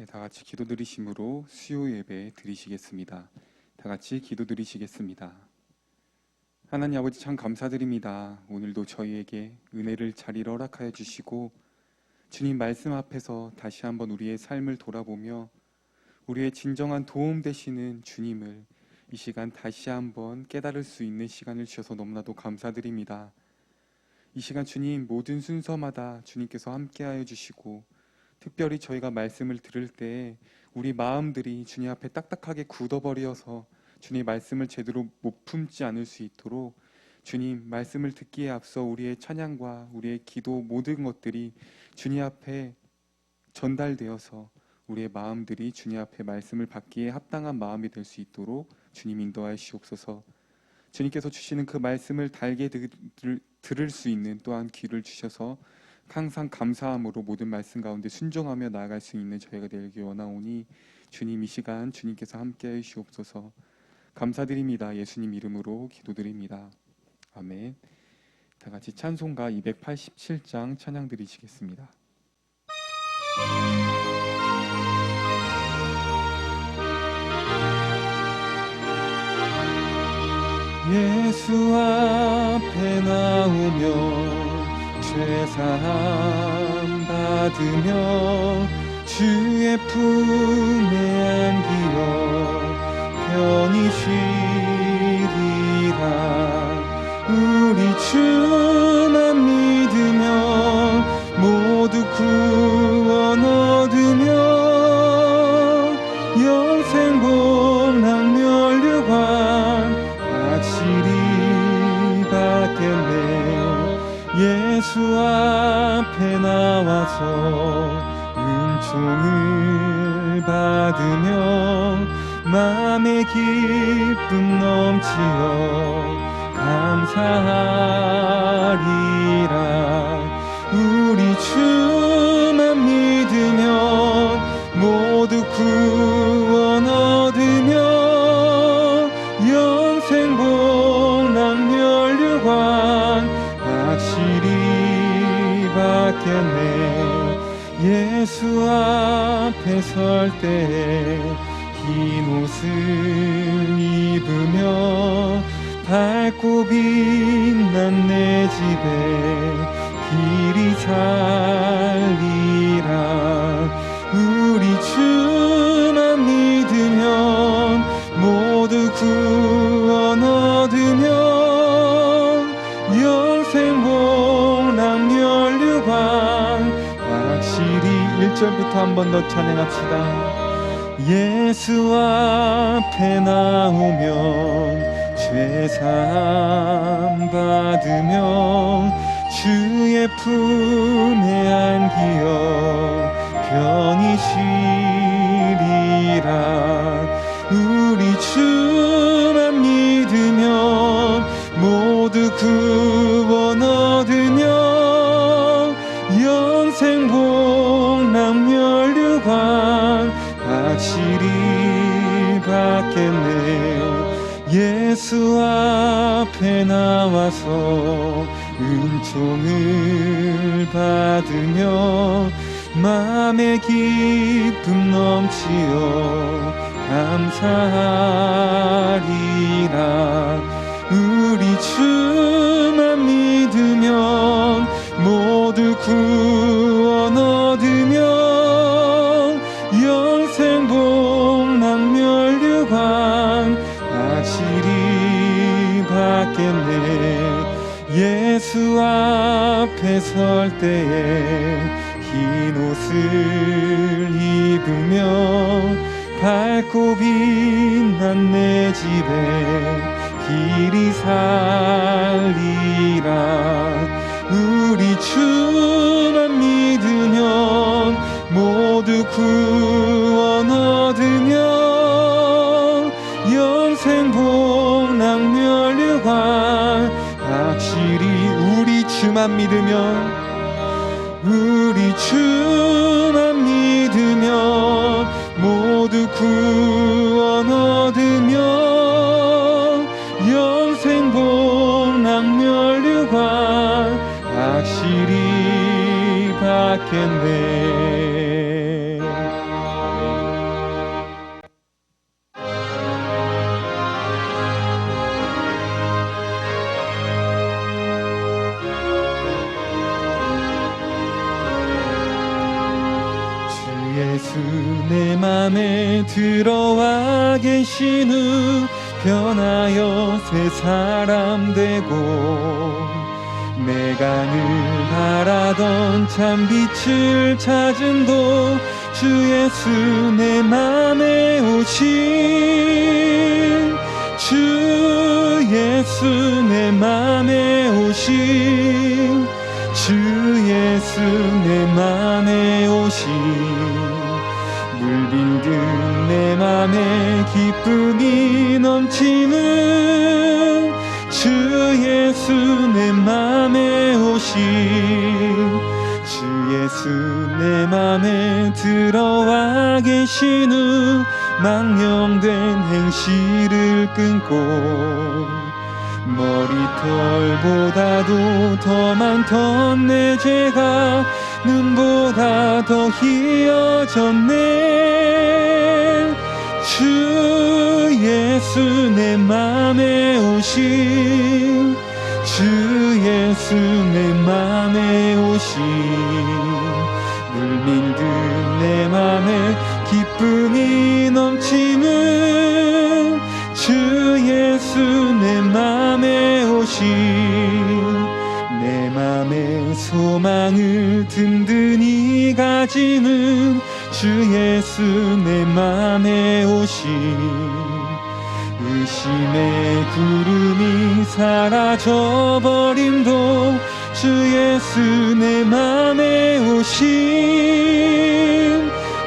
네, 다 같이 기도 드리심으로 수요 예배 드리시겠습니다. 다 같이 기도 드리시겠습니다. 하나님 아버지 참 감사드립니다. 오늘도 저희에게 은혜를 자리를 허락하여 주시고 주님 말씀 앞에서 다시 한번 우리의 삶을 돌아보며 우리의 진정한 도움 되시는 주님을 이 시간 다시 한번 깨달을 수 있는 시간을 주셔서 너무나도 감사드립니다. 이 시간 주님 모든 순서마다 주님께서 함께하여 주시고 특별히 저희가 말씀을 들을 때 우리 마음들이 주님 앞에 딱딱하게 굳어버려서 주님 말씀을 제대로 못 품지 않을 수 있도록 주님 말씀을 듣기에 앞서 우리의 찬양과 우리의 기도 모든 것들이 주님 앞에 전달되어서 우리의 마음들이 주님 앞에 말씀을 받기에 합당한 마음이 될 수 있도록 주님 인도하시옵소서. 주님께서 주시는 그 말씀을 달게 들을 수 있는 또한 귀를 주셔서 항상 감사함으로 모든 말씀 가운데 순종하며 나아갈 수 있는 저희가 되기 원하오니 주님 이 시간 주님께서 함께해 주시옵소서. 감사드립니다. 예수님 이름으로 기도드립니다. 아멘. 다 같이 찬송가 287장 찬양 드리시겠습니다. 예수 앞에 나오며 죄사함 받으며 주의 품에 안기어 편히 쉬리라. 우리 주만 믿으며 모두 구원 얻으며 영생 복락 면류관 확실히 받겠네. 예수 앞에 나와서 은총을 받으며 맘의 기쁨 넘치어 감사하리라. 우리 주만 믿으면 모두 구원 얻으며 영생 복락 면류관 확실히 받겠네. 예수 앞에 설 때 흰 옷을 입으며 밝고 빛난 내 집에 길이 살리라. 우리 주만 믿으면 모두 구원 얻으며 영생 복락 면류관 확실히 1절부터 한 번 더 찬양합시다. 예수 앞에 나오면 죄사함 받으며 주의 품에 안기어 편히 쉬리라. 우리 주만 믿으면 모두 구원 얻으며 영생 복락 면류관 확실히 받겠네. 예수 앞에 나와서 은총을 받으며 맘의 기쁨 넘치어 감사하리라. 우리 주만 믿으면 모두 구원 얻으며 영생 복락 면류관 확실히 받겠네. 예수 앞에 설 때에 흰 옷을 입으며 밝고 빛난 내 집에 길이 살리라. 우리 주만 믿으면 모두 구원 얻으며 영생 복락 면류관 확실히 우리 주만 믿으면 우리 주만 믿으면 모두 구원 얻으며 영생 복락 면류관 확실히 받겠네. 예수 내 맘에 들어와 계신 후 변하여 새 사람 되고 내가 늘 바라던 참 빛을 찾은 곳 주 예수 내 맘에 오신 주 예수 내 맘에 오신 주 예수 내 맘에 오신 물빈듯 내 맘에 기쁨이 넘치는 주 예수 내 맘에 오신 주 예수 내 맘에 들어와 계신 후 망령된 행실을 끊고 머리털보다도 더 많던 내 죄가 눈보다 더 희어졌네 주 예수 내 맘에 오신 주 예수 내 맘에 오신 물밀듯 내 맘에 기쁨이 넘치는 주 예수 내 맘에 오신 내 맘에 소망을 든든히 가지는 주 예수 내 맘에 오신 의심의 구름이 사라져버림도 주 예수 내 맘에 오신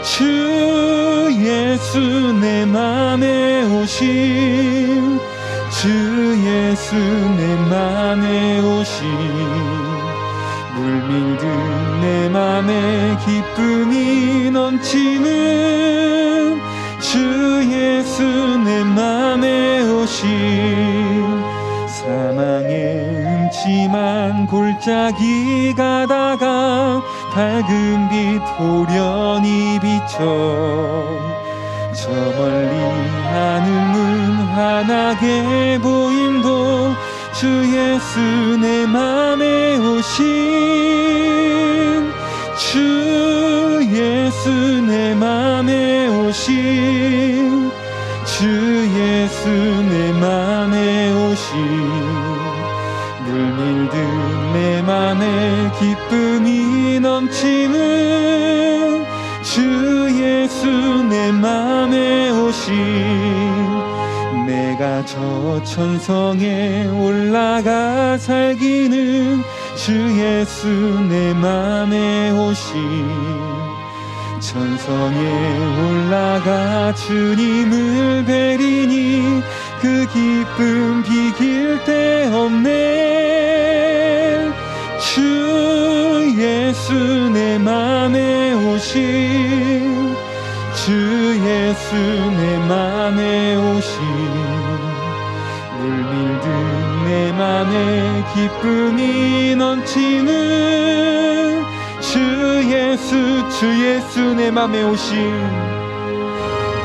주 예수 내 맘에 오신 주 예수 내 맘에 오신 물밀듯 내 맘에 기쁨이 넘치는 주 예수 내 맘에 오신 사망의 음침한 골짜기 가다가 밝은 빛 호련히 비춰 저 멀리 하늘문 환하게 보임도 주 예수 내 맘에 오신 주 예수 내 맘에 오신 주 예수 내 맘에 오신 물밀듯 내 맘에 기쁨이 넘치는 주 예수 내 맘에 오신 내가 저 천성에 올라가 살기는 주 예수 내 맘에 오신 천성에 올라가 주님을 뵈리니 그 기쁨 비길 데 없네 주 예수 내 맘에 오신 주 예수 내 맘에 오신 물밀듯 내 맘에 기쁨이 넘치는 주 예수 내 맘에 오신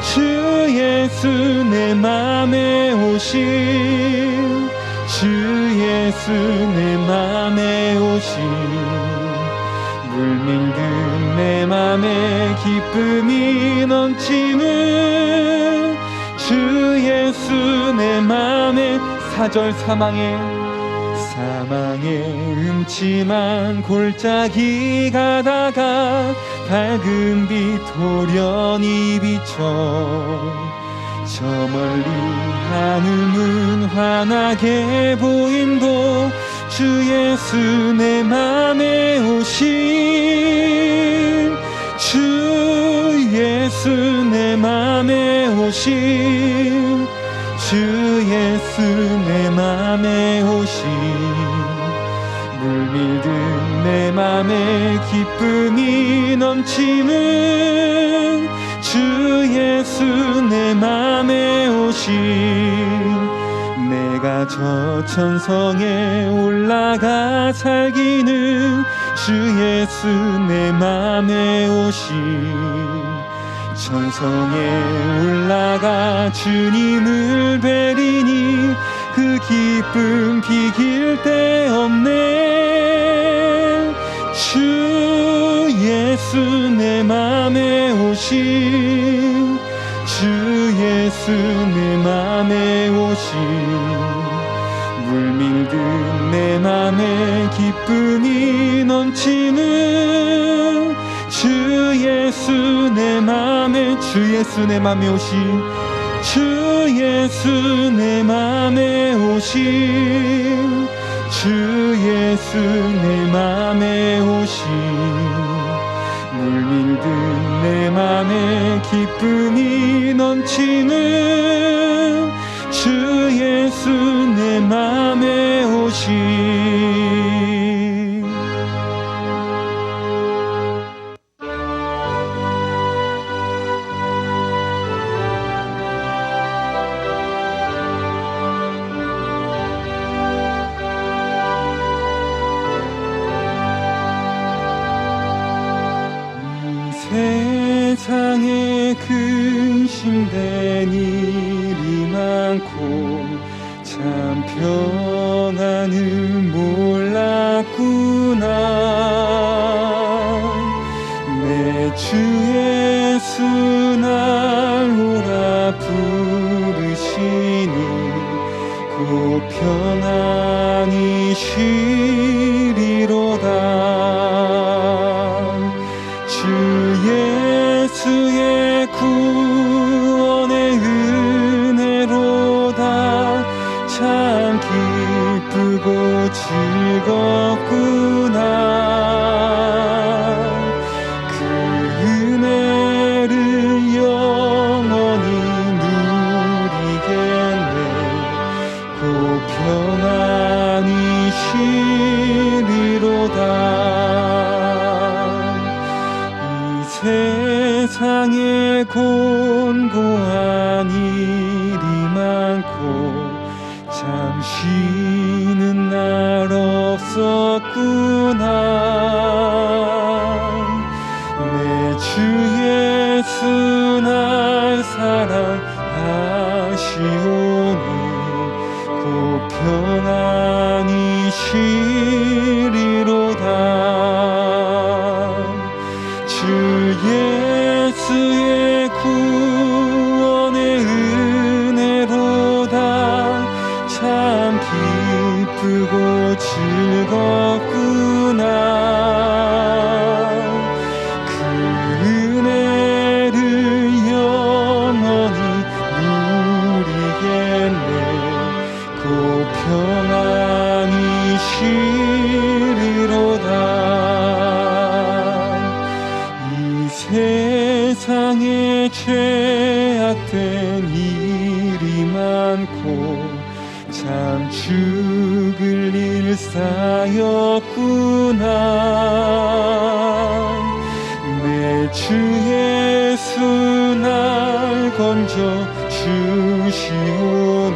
주 예수 내 맘에 오신 주 예수 내 맘에 오신 물밀듯 내 맘에 기쁨이 넘치는 주 예수 내 맘에 사절 사망의 음침한 골짜기 가다가 밝은 빛 호련히 비춰 저 멀리 하늘문 환하게 보임도 주 예수 내 맘에 오신 주 예수 내 맘에 오신 주 예수 내 맘에 오신 물밀듯 내 맘에 기쁨이 넘치는 주 예수 내 맘에 오신 내가 저 천성에 올라가 살기는 주 예수 내 맘에 오신 천성에 올라가 주님을 뵈리니 그 기쁨 비길 데 없네 주 예수 예수 내 맘에 오신 주 예수 내 맘에 오신 물밀듯 내 맘에 기쁨이 넘치는 주 예수 내 맘에 주 예수 내 맘에 오신 주 예수 내 맘에 오신 주 예수 내 맘에 오신 물밀듯 내 맘에 기쁨이 넘치는 주 예수 내 맘에 오신 세상에 근심된 일이 많고 참 평안을 몰랐구나. 내 주 예수 날 오라 부르시니 곧 평안히 쉬리로다. 예수의 구원의 은혜로다. 참 기쁘고 즐겁구나. 그 은혜를 영원히 누리겠네. 곧 평안히 쉬리로다. 세상에 곤고한 일이 많고 참 쉬는 날 없었구나. 내 주 예수 날 사랑하시오니 곧 평안히 쉬리로다. 예수의 구원의 은혜로다. 참 기쁘고 즐겁구나. 그 은혜를 영원히 누리겠네. 곧 평안히 쉬리로다. 세상에 죄악된 일이 많고 참 죽을 일 쌓였구나. 내 주 예수 날 건져 주시오니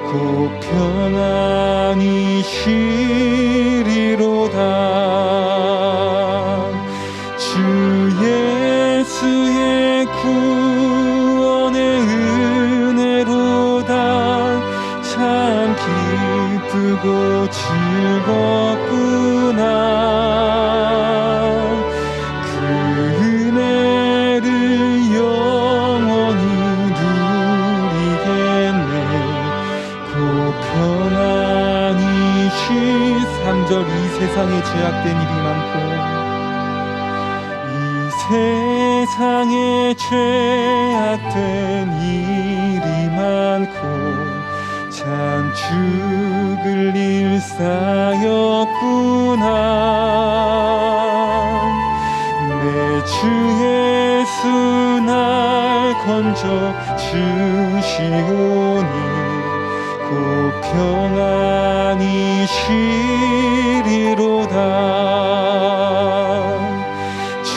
곧 평안히 쉬리로다. 주 예수의 구원의 은혜로다. 참 기쁘고 즐겁구나. 그 은혜를 영원히 누리겠네. 곧 평안히 3절 이 세상에 죄악된 일이 많고 세상에 죄악된 일이 많고 참 죽을 일 쌓였구나. 내 주 예수 날 건져 주시오니 곧 평안히 쉬리로다. 주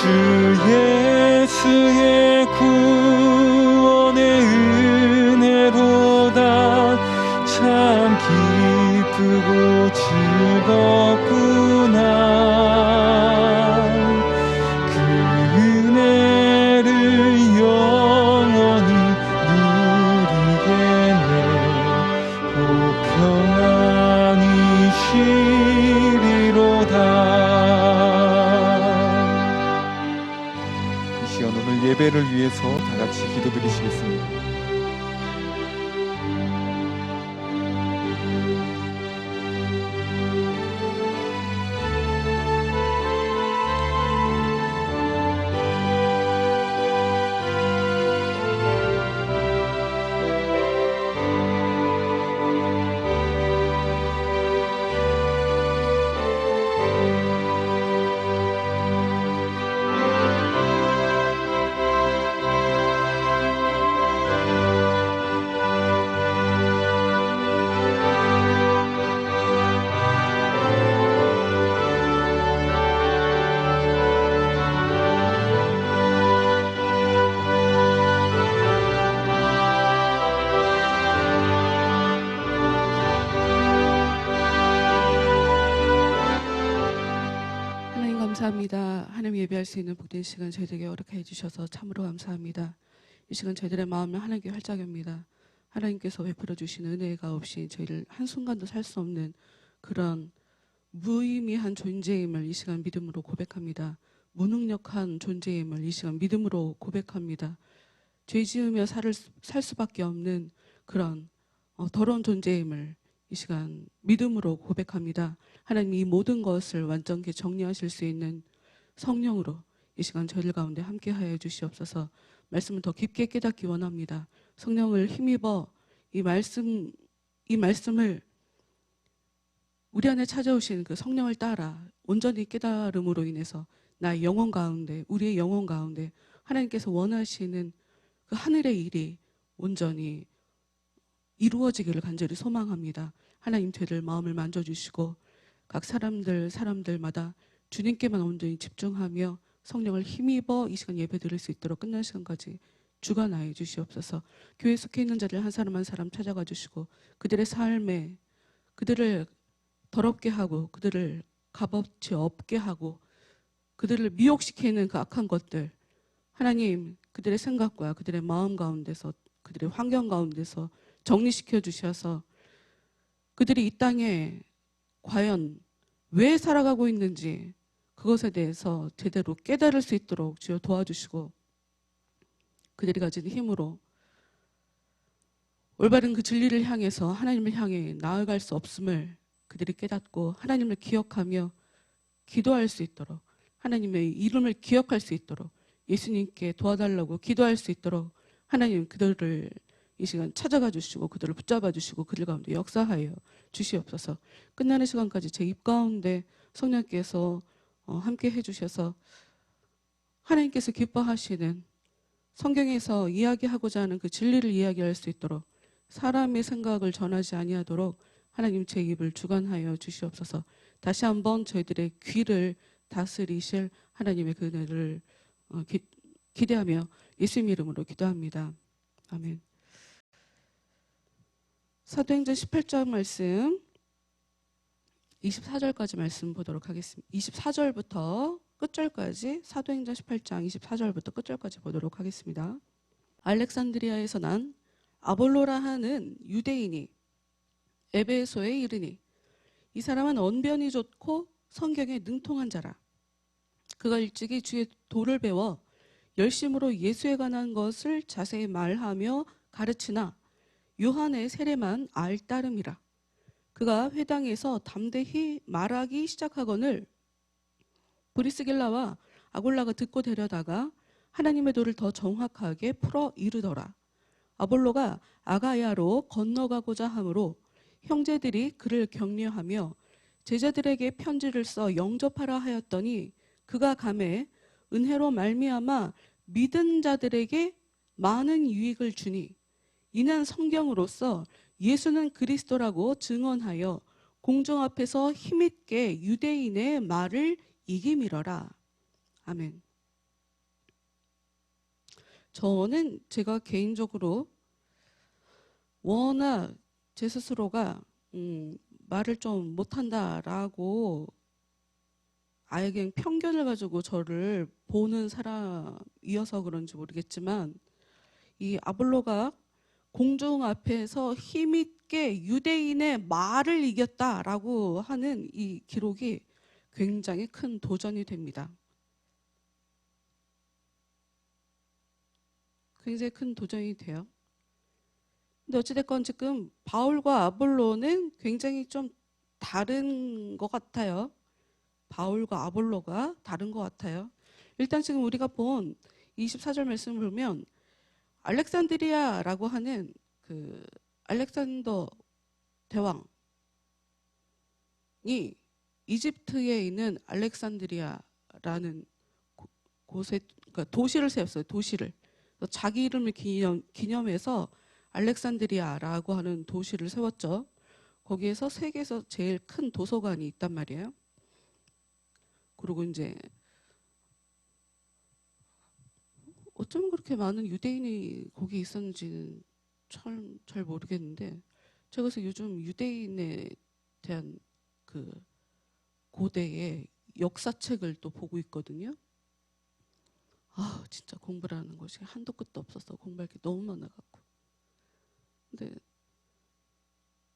예수의 구원의 은혜로다. 참 기쁘고 즐겁구나. 그 은혜를 영원히 누리겠네. 곧 평안히 쉬리로다. 시간 오늘 예배를 위해서 다 같이 기도드리시겠습니다. 감사합니다. 하나님 예배할 수 있는 복된 시간 저희들에게 허락해 주셔서 참으로 감사합니다. 이 시간 저희들의 마음을 하나님께 활짝 엽니다. 하나님께서 베풀어 주신 은혜가 없이 저희를 한순간도 살 수 없는 그런 무의미한 존재임을 이 시간 믿음으로 고백합니다. 무능력한 존재임을 이 시간 믿음으로 고백합니다. 죄 지으며 살 수밖에 없는 그런 더러운 존재임을 이 시간 믿음으로 고백합니다. 하나님 이 모든 것을 완전히 정리하실 수 있는 성령으로 이 시간 저희들 가운데 함께하여 주시옵소서. 말씀을 더 깊게 깨닫기 원합니다. 성령을 힘입어 이 말씀을 우리 안에 찾아오신 그 성령을 따라 온전히 깨달음으로 인해서 나의 영혼 가운데, 우리의 영혼 가운데 하나님께서 원하시는 그 하늘의 일이 온전히 이루어지기를 간절히 소망합니다. 하나님 저희들 마음을 만져주시고 각 사람들마다 주님께만 온전히 집중하며 성령을 힘입어 이 시간 예배 드릴 수 있도록 끝난 시간까지 주관하여 주시옵소서. 교회에 속해 있는 자들 한 사람 한 사람 찾아가 주시고 그들의 삶에 그들을 더럽게 하고 그들을 값어치 없게 하고 그들을 미혹시키는 그 악한 것들 하나님 그들의 생각과 그들의 마음 가운데서 그들의 환경 가운데서 정리시켜 주셔서 그들이 이 땅에 과연 왜 살아가고 있는지 그것에 대해서 제대로 깨달을 수 있도록 주여 도와주시고 그들이 가진 힘으로 올바른 그 진리를 향해서 하나님을 향해 나아갈 수 없음을 그들이 깨닫고 하나님을 기억하며 기도할 수 있도록 하나님의 이름을 기억할 수 있도록 예수님께 도와달라고 기도할 수 있도록 하나님 그들을 이 시간 찾아가 주시고 그들을 붙잡아 주시고 그들 가운데 역사하여 주시옵소서. 끝나는 시간까지 제 입 가운데 성령께서 함께 해주셔서 하나님께서 기뻐하시는 성경에서 이야기하고자 하는 그 진리를 이야기할 수 있도록 사람의 생각을 전하지 아니하도록 하나님 제 입을 주관하여 주시옵소서. 다시 한번 저희들의 귀를 다스리실 하나님의 그 은혜를 기대하며 예수님 이름으로 기도합니다. 아멘. 사도행전 18장 말씀 24절까지 말씀 보도록 하겠습니다. 24절부터 끝절까지 사도행전 18장 24절부터 끝절까지 보도록 하겠습니다. 알렉산드리아에서 난 아볼로라 하는 유대인이 에베소에 이르니 이 사람은 언변이 좋고 성경에 능통한 자라. 그가 일찍이 주의 도를 배워 열심으로 예수에 관한 것을 자세히 말하며 가르치나 요한의 세례만 알따름이라. 그가 회당에서 담대히 말하기 시작하거늘 브리스길라와 아골라가 듣고 데려다가 하나님의 도를 더 정확하게 풀어 이르더라. 아볼로가 아가야로 건너가고자 하므로 형제들이 그를 격려하며 제자들에게 편지를 써 영접하라 하였더니 그가 가매 은혜로 말미암아 믿은 자들에게 많은 유익을 주니 이는 성경으로서 예수는 그리스도라고 증언하여 공중 앞에서 힘있게 유대인의 말을 이기밀어라. 아멘. 저는 제가 개인적으로 워낙 제 스스로가 말을 좀 못한다라고 아예 그냥 편견을 가지고 저를 보는 사람이어서 그런지 모르겠지만 이 아볼로가 공중 앞에서 힘있게 유대인의 말을 이겼다라고 하는 이 기록이 굉장히 큰 도전이 됩니다. 굉장히 큰 도전이 돼요. 근데 어찌됐건 지금 바울과 아볼로는 굉장히 좀 다른 것 같아요. 바울과 아볼로가 다른 것 같아요. 일단 지금 우리가 본 24절 말씀을 보면 알렉산드리아라고 하는 그 알렉산더 대왕이 이집트에 있는 알렉산드리아라는 곳에 그러니까 도시를 세웠어요. 도시를. 자기 이름을 기념해서 알렉산드리아라고 하는 도시를 세웠죠. 거기에서 세계에서 제일 큰 도서관이 있단 말이에요. 그리고 이제 어쩌면 그렇게 많은 유대인이 거기 있었는지는 잘 모르겠는데 제가 그래서 요즘 유대인에 대한 그 고대의 역사책을 또 보고 있거든요. 아 진짜 공부라는 것이 한도 끝도 없었어. 공부할 게 너무 많아갖고. 근데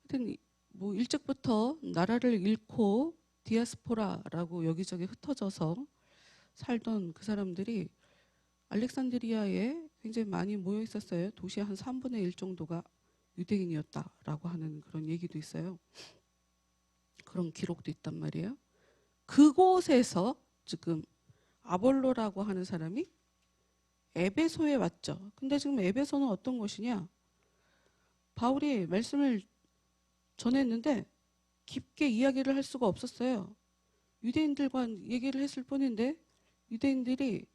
하여튼 뭐 일찍부터 나라를 잃고 디아스포라라고 여기저기 흩어져서 살던 그 사람들이 알렉산드리아에 굉장히 많이 모여 있었어요. 도시의 한 3분의 1 정도가 유대인이었다라고 하는 그런 얘기도 있어요. 그런 기록도 있단 말이에요. 그곳에서 지금 아볼로라고 하는 사람이 에베소에 왔죠. 근데 지금 에베소는 어떤 곳이냐? 바울이 말씀을 전했는데 깊게 이야기를 할 수가 없었어요. 유대인들과 얘기를 했을 뿐인데 유대인들이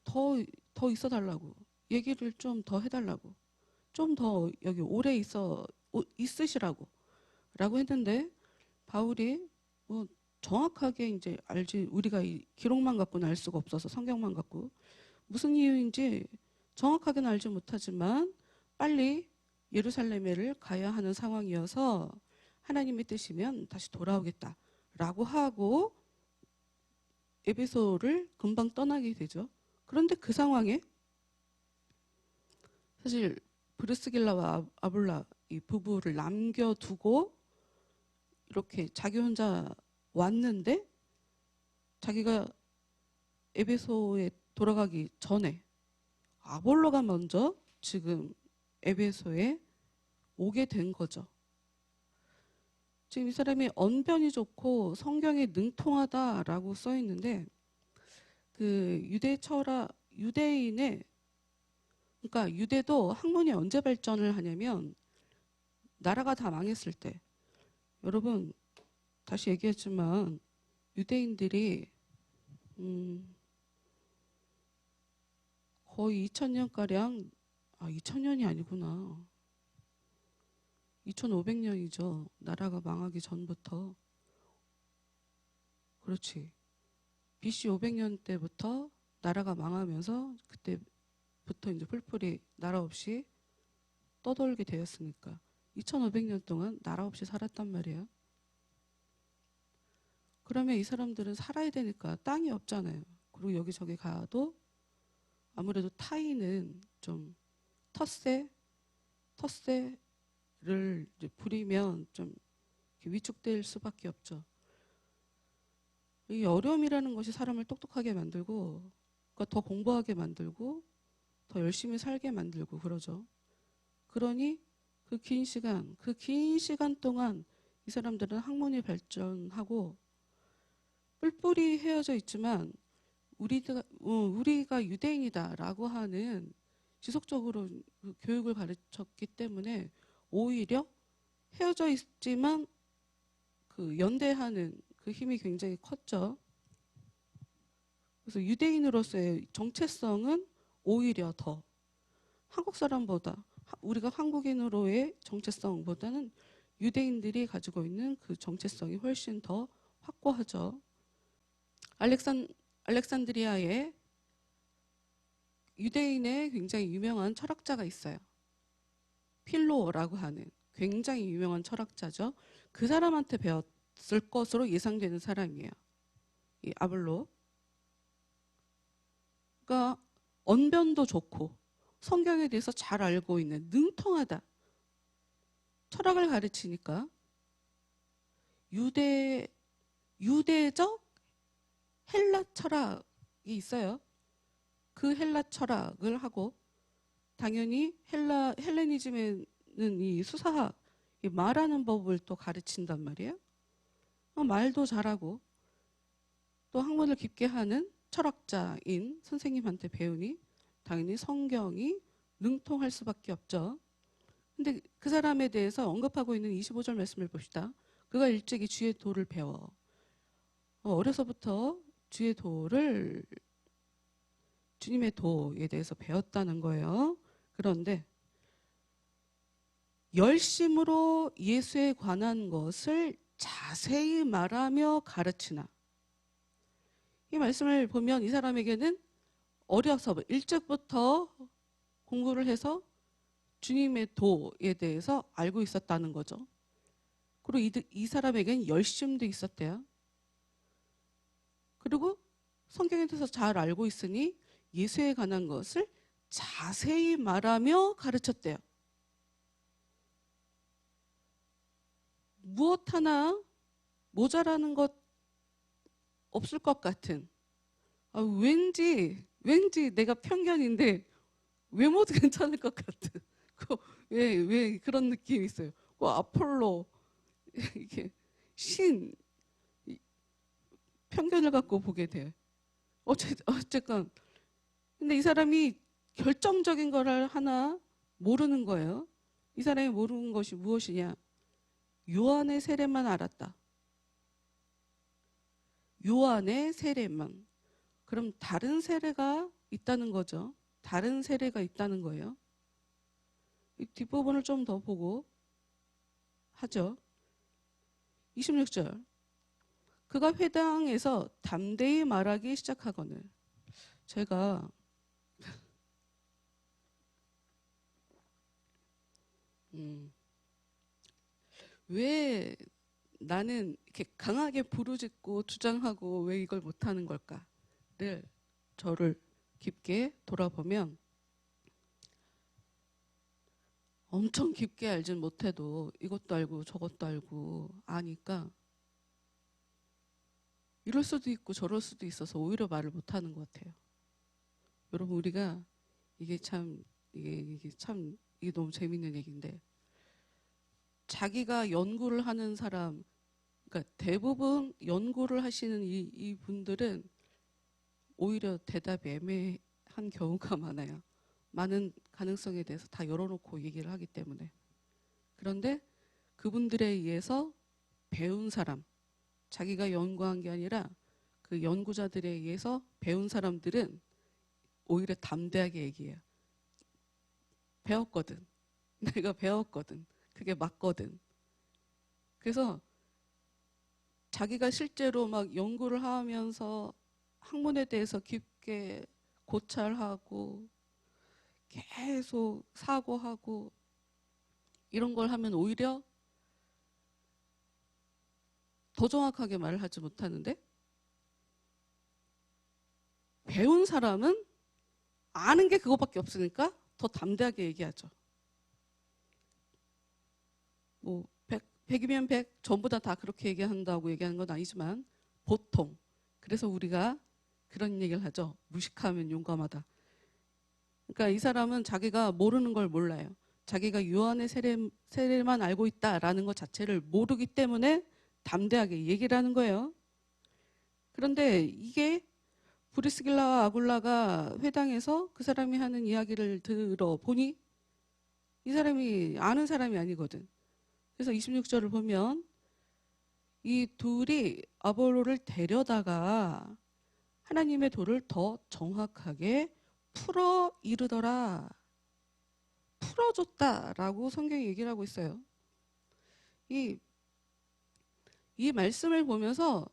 더 있어 달라고, 얘기를 좀 더 해달라고, 좀 더 여기 오래 있으시라고 라고 했는데 바울이 뭐 정확하게 이제 알지, 우리가 이 기록만 갖고는 알 수가 없어서 성경만 갖고 무슨 이유인지 정확하게는 알지 못하지만 빨리 예루살렘에를 가야 하는 상황이어서 하나님의 뜻이면 다시 돌아오겠다라고 하고 에베소를 금방 떠나게 되죠. 그런데 그 상황에 사실 브리스길라와 아볼라 이 부부를 남겨두고 이렇게 자기 혼자 왔는데 자기가 에베소에 돌아가기 전에 아볼로가 먼저 지금 에베소에 오게 된 거죠. 지금 이 사람이 언변이 좋고 성경에 능통하다라고 써 있는데 그 유대인의 그러니까 유대도 학문이 언제 발전을 하냐면 나라가 다 망했을 때. 여러분 다시 얘기했지만 유대인들이 거의 2000년가량 2000년이 아니구나. 2500년이죠. 나라가 망하기 전부터. 그렇지. BC 500년 때부터 나라가 망하면서 그때부터 이제 뿔뿔이 나라 없이 떠돌게 되었으니까 2500년 동안 나라 없이 살았단 말이에요. 그러면 이 사람들은 살아야 되니까 땅이 없잖아요. 그리고 여기저기 가도 아무래도 타인은 좀 텃세를 이제 부리면 좀 위축될 수밖에 없죠. 이 어려움이라는 것이 사람을 똑똑하게 만들고, 그러니까 더 공부하게 만들고, 더 열심히 살게 만들고 그러죠. 그러니 그 긴 시간 동안 이 사람들은 학문이 발전하고 뿔뿔이 헤어져 있지만 우리가 유대인이다라고 하는 지속적으로 그 교육을 가르쳤기 때문에 오히려 헤어져 있지만 그 연대하는 그 힘이 굉장히 컸죠. 그래서 유대인으로서의 정체성은 오히려 더 한국 사람보다 우리가 한국인으로의 정체성보다는 유대인들이 가지고 있는 그 정체성이 훨씬 더 확고하죠. 알렉산드리아에 유대인의 굉장히 유명한 철학자가 있어요. 필로라고 하는 굉장히 유명한 철학자죠. 그 사람한테 배웠을 것으로 예상되는 사람이에요. 이 아볼로. 그러니까 언변도 좋고 성경에 대해서 잘 알고 있는 능통하다. 철학을 가르치니까 유대적 헬라 철학이 있어요. 그 헬라 철학을 하고 당연히 헬레니즘에는 이 수사학, 이 말하는 법을 또 가르친단 말이에요. 말도 잘하고 또 학문을 깊게 하는 철학자인 선생님한테 배우니 당연히 성경이 능통할 수밖에 없죠. 근데 그 사람에 대해서 언급하고 있는 25절 말씀을 봅시다. 그가 일찍이 주의 도를 배워. 어려서부터 주의 도를 주님의 도에 대해서 배웠다는 거예요. 그런데 열심으로 예수에 관한 것을 자세히 말하며 가르치나. 이 말씀을 보면 이 사람에게는 어려서 일찍부터 공부를 해서 주님의 도에 대해서 알고 있었다는 거죠. 그리고 이 사람에게는 열심도 있었대요. 그리고 성경에 대해서 잘 알고 있으니 예수에 관한 것을 자세히 말하며 가르쳤대요. 무엇 하나 모자라는 것 없을 것 같은, 왠지 내가 편견인데 외모도 괜찮을 것 같은 왜 그런 느낌이 있어요. 아폴로 이게 신 편견을 갖고 보게 돼요. 어쨌건 근데 이 사람이 결정적인 거를 하나 모르는 거예요. 이 사람이 모르는 것이 무엇이냐? 요한의 세례만 알았다. 요한의 세례만. 그럼 다른 세례가 있다는 거죠. 다른 세례가 있다는 거예요. 이 뒷부분을 좀 더 보고 하죠. 26절. 그가 회당에서 담대히 말하기 시작하거늘. 제가 왜 나는 이렇게 강하게 부르짖고 주장하고 왜 이걸 못하는 걸까를 저를 깊게 돌아보면 엄청 깊게 알진 못해도 이것도 알고 저것도 알고 아니까 이럴 수도 있고 저럴 수도 있어서 오히려 말을 못하는 것 같아요. 여러분 우리가 이게 너무 재밌는 얘기인데 자기가 연구를 하는 사람, 그러니까 대부분 연구를 하시는 이 분들은 오히려 대답이 애매한 경우가 많아요. 많은 가능성에 대해서 다 열어놓고 얘기를 하기 때문에. 그런데 그분들에 의해서 배운 사람, 자기가 연구한 게 아니라 그 연구자들에 의해서 배운 사람들은 오히려 담대하게 얘기해요. 배웠거든. 내가 배웠거든. 그게 맞거든. 그래서 자기가 실제로 막 연구를 하면서 학문에 대해서 깊게 고찰하고 계속 사고하고 이런 걸 하면 오히려 더 정확하게 말을 하지 못하는데 배운 사람은 아는 게 그거밖에 없으니까 더 담대하게 얘기하죠. 100이면 100 전부 다 그렇게 얘기한다고 얘기하는 건 아니지만 보통 그래서 우리가 그런 얘기를 하죠. 무식하면 용감하다. 그러니까 이 사람은 자기가 모르는 걸 몰라요. 자기가 요한의 세례만 알고 있다라는 것 자체를 모르기 때문에 담대하게 얘기를 하는 거예요. 그런데 이게 브리스길라와 아굴라가 회당에서 그 사람이 하는 이야기를 들어보니 이 사람이 아는 사람이 아니거든. 그래서 26절을 보면 이 둘이 아볼로를 데려다가 하나님의 도를 더 정확하게 풀어 이르더라. 풀어줬다라고 성경이 얘기를 하고 있어요. 이 말씀을 보면서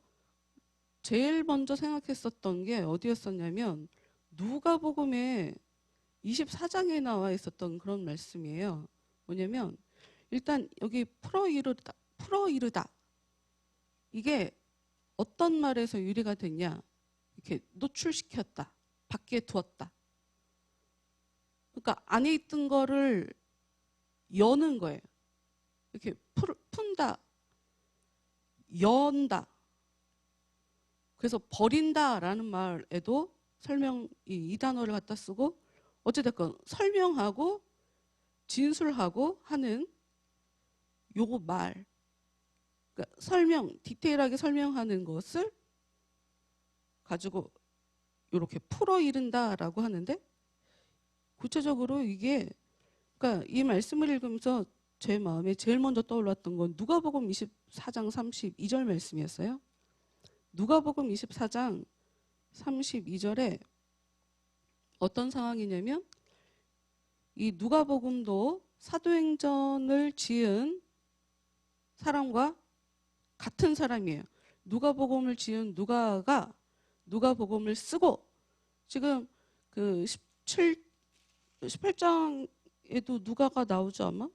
제일 먼저 생각했었던 게 어디였었냐면 누가복음에 24장에 나와 있었던 그런 말씀이에요. 뭐냐면 일단 여기 풀어 이르다. 이게 어떤 말에서 유래가 됐냐? 이렇게 노출시켰다. 밖에 두었다. 그러니까 안에 있던 거를 여는 거예요. 이렇게 푼다. 연다. 그래서 버린다라는 말에도 이 단어를 갖다 쓰고 어찌됐건 설명하고 진술하고 하는 요거 말, 그러니까 디테일하게 설명하는 것을 가지고 이렇게 풀어 이른다라고 하는데, 구체적으로 이게, 그러니까 이 말씀을 읽으면서 제 마음에 제일 먼저 떠올랐던 건 누가복음 24장 32절 말씀이었어요. 누가복음 24장 32절에 어떤 상황이냐면, 이 누가복음도 사도행전을 지은 사람과 같은 사람이에요. 누가복음을 지은 누가가 누가복음을 쓰고, 지금 그 18장에도 누가가 나오죠 아마?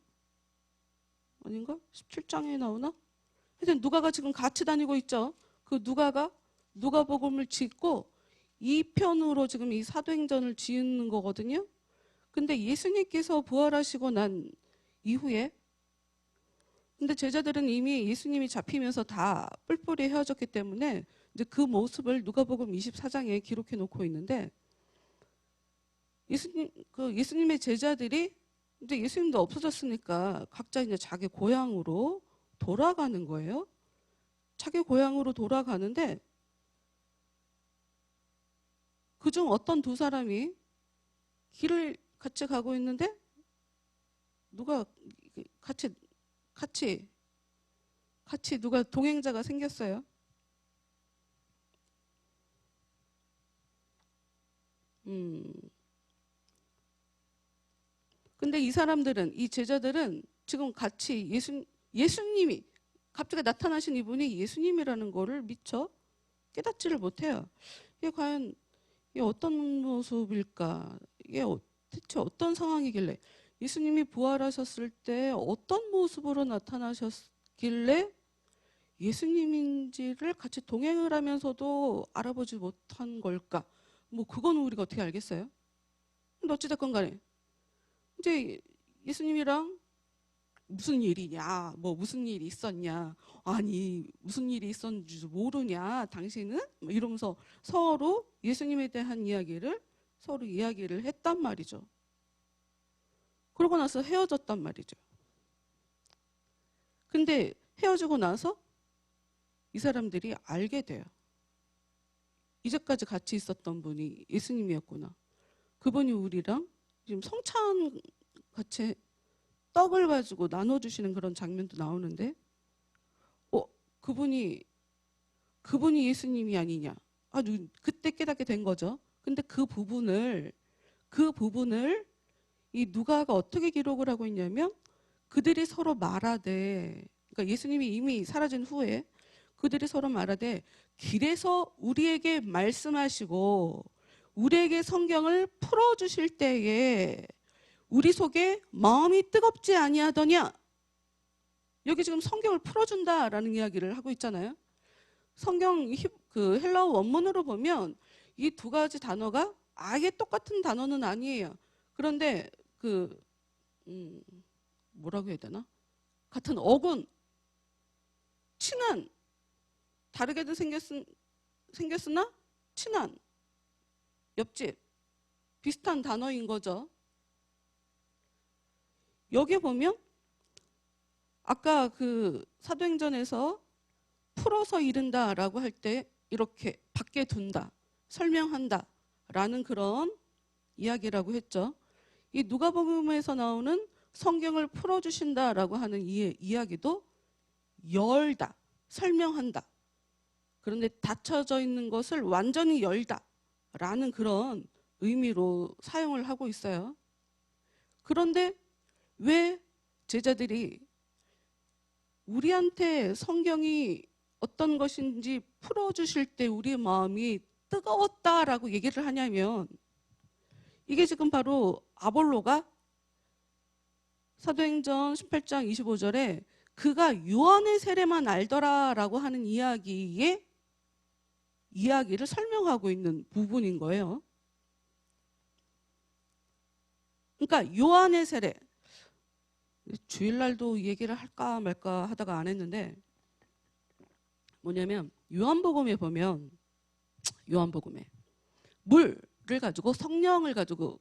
아닌가? 17장에 나오나? 하여튼 누가가 지금 같이 다니고 있죠. 그 누가가 누가복음을 짓고 이 편으로 지금 이 사도행전을 지은 거거든요. 근데 예수님께서 부활하시고 난 이후에, 근데 제자들은 이미 예수님이 잡히면서 다 뿔뿔이 헤어졌기 때문에 이제 그 모습을 누가복음 24장에 기록해 놓고 있는데, 예수님의 제자들이 이제 예수님도 없어졌으니까 각자 이제 자기 고향으로 돌아가는 거예요. 자기 고향으로 돌아가는데, 그중 어떤 두 사람이 길을 같이 가고 있는데 누가 같이 누가 동행자가 생겼어요. 근데 이 사람들은, 이 제자들은 지금 같이 예수님이 갑자기 나타나신 이분이 예수님이라는 거를 미처 깨닫지를 못해요. 이게 과연 이게 어떤 모습일까? 이게 대체 어떤 상황이길래, 예수님이 부활하셨을 때 어떤 모습으로 나타나셨길래 예수님인지를 같이 동행을 하면서도 알아보지 못한 걸까? 뭐 그건 우리가 어떻게 알겠어요? 근데 어찌됐건 간에 이제 예수님이랑 무슨 일이냐, 뭐 무슨 일이 있었냐, 아니 무슨 일이 있었는지 모르냐 당신은? 뭐 이러면서 서로 예수님에 대한 서로 이야기를 했단 말이죠. 그러고 나서 헤어졌단 말이죠. 근데 헤어지고 나서 이 사람들이 알게 돼요. 이제까지 같이 있었던 분이 예수님이었구나. 그분이 우리랑 지금 성찬 같이 떡을 가지고 나눠주시는 그런 장면도 나오는데, 그분이 예수님이 아니냐. 아주 그때 깨닫게 된 거죠. 근데 그 부분을 이 누가가 어떻게 기록을 하고 있냐면, 그들이 서로 말하되, 그러니까 예수님이 이미 사라진 후에 그들이 서로 말하되 길에서 우리에게 말씀하시고 우리에게 성경을 풀어주실 때에 우리 속에 마음이 뜨겁지 아니하더냐. 여기 지금 성경을 풀어준다라는 이야기를 하고 있잖아요. 성경 그 헬라어 원문으로 보면 이 두 가지 단어가 아예 똑같은 단어는 아니에요. 그런데 뭐라고 해야 되나? 같은 어군, 친한, 다르게도 생겼으나 친한, 옆집, 비슷한 단어인 거죠. 여기 보면 아까 그 사도행전에서 풀어서 이른다라고 할 때 이렇게 밖에 둔다, 설명한다 라는 그런 이야기라고 했죠. 이 누가복음에서 나오는 성경을 풀어주신다라고 하는 이야기도 열다, 설명한다. 그런데 닫혀져 있는 것을 완전히 열다 라는 그런 의미로 사용을 하고 있어요. 그런데 왜 제자들이 우리한테 성경이 어떤 것인지 풀어주실 때 우리의 마음이 뜨거웠다라고 얘기를 하냐면, 이게 지금 바로 아볼로가 사도행전 18장 25절에 그가 요한의 세례만 알더라라고 하는 이야기를 설명하고 있는 부분인 거예요. 그러니까 요한의 세례, 주일날도 이 얘기를 할까 말까 하다가 안 했는데, 뭐냐면 요한복음에 보면, 요한복음에 물을 가지고 성령을 가지고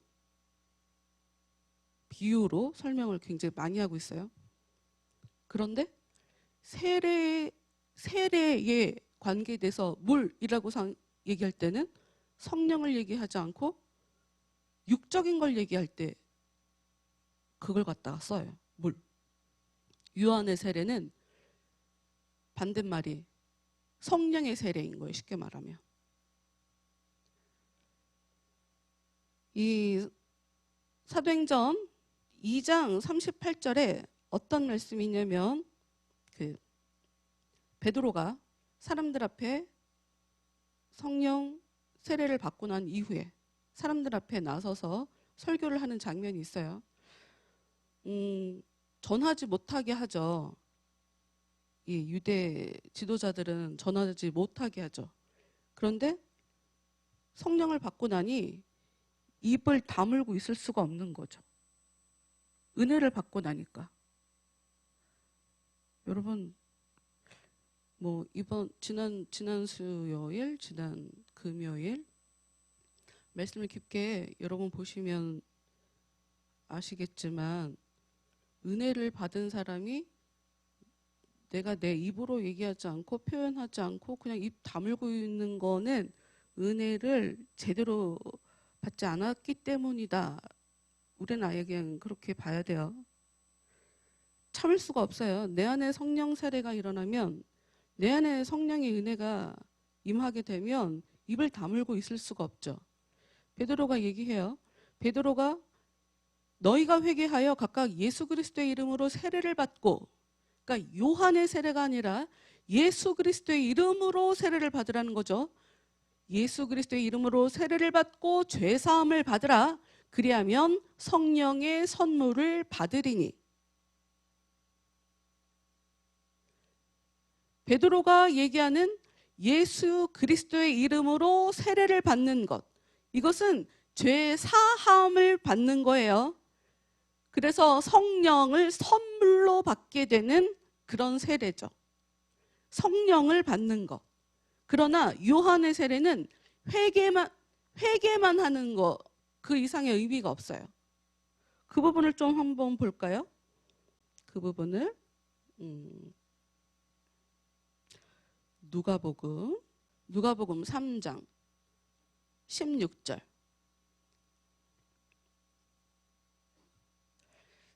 비유로 설명을 굉장히 많이 하고 있어요. 그런데 세례에 관계돼서 물이라고 얘기할 때는 성령을 얘기하지 않고 육적인 걸 얘기할 때 그걸 갖다가 써요. 물. 요한의 세례는 반대말이 성령의 세례인 거예요. 쉽게 말하면. 이 사도행전 2장 38절에 어떤 말씀이 있냐면 베드로가 사람들 앞에 성령 세례를 받고 난 이후에 사람들 앞에 나서서 설교를 하는 장면이 있어요. 전하지 못하게 하죠. 이 유대 지도자들은 전하지 못하게 하죠. 그런데 성령을 받고 나니 입을 다물고 있을 수가 없는 거죠. 은혜를 받고 나니까. 여러분, 뭐 지난 수요일, 지난 금요일 말씀을 깊게 여러분 보시면 아시겠지만 은혜를 받은 사람이 내가 내 입으로 얘기하지 않고 표현하지 않고 그냥 입 다물고 있는 거는 은혜를 제대로 받지 않았기 때문이다. 우리는 아예 그냥 그렇게 봐야 돼요. 참을 수가 없어요. 내 안에 성령 세례가 일어나면, 내 안에 성령의 은혜가 임하게 되면 입을 다물고 있을 수가 없죠. 베드로가 얘기해요. 베드로가 너희가 회개하여 각각 예수 그리스도의 이름으로 세례를 받고, 그러니까 요한의 세례가 아니라 예수 그리스도의 이름으로 세례를 받으라는 거죠. 예수 그리스도의 이름으로 세례를 받고 죄 사함을 받으라. 그리하면 성령의 선물을 받으리니. 베드로가 얘기하는 예수 그리스도의 이름으로 세례를 받는 것, 이것은 죄 사함을 받는 거예요. 그래서 성령을 선물로 받게 되는 그런 세례죠. 성령을 받는 것. 그러나 요한의 세례는 회개만 하는 거, 그 이상의 의미가 없어요. 그 부분을 좀 한번 볼까요? 그 부분을 누가복음 3장 16절.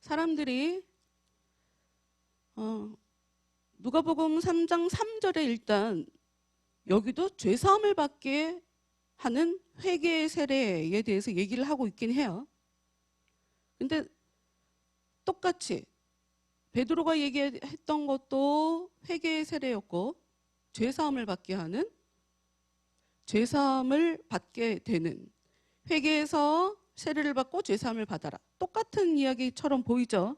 사람들이 누가복음 3장 3절에 일단 여기도 죄사함을 받게 하는 회개 세례에 대해서 얘기를 하고 있긴 해요. 근데 똑같이 베드로가 얘기했던 것도 회개 세례였고, 죄사함을 받게 하는, 죄사함을 받게 되는, 회개에서 세례를 받고 죄사함을 받아라. 똑같은 이야기처럼 보이죠.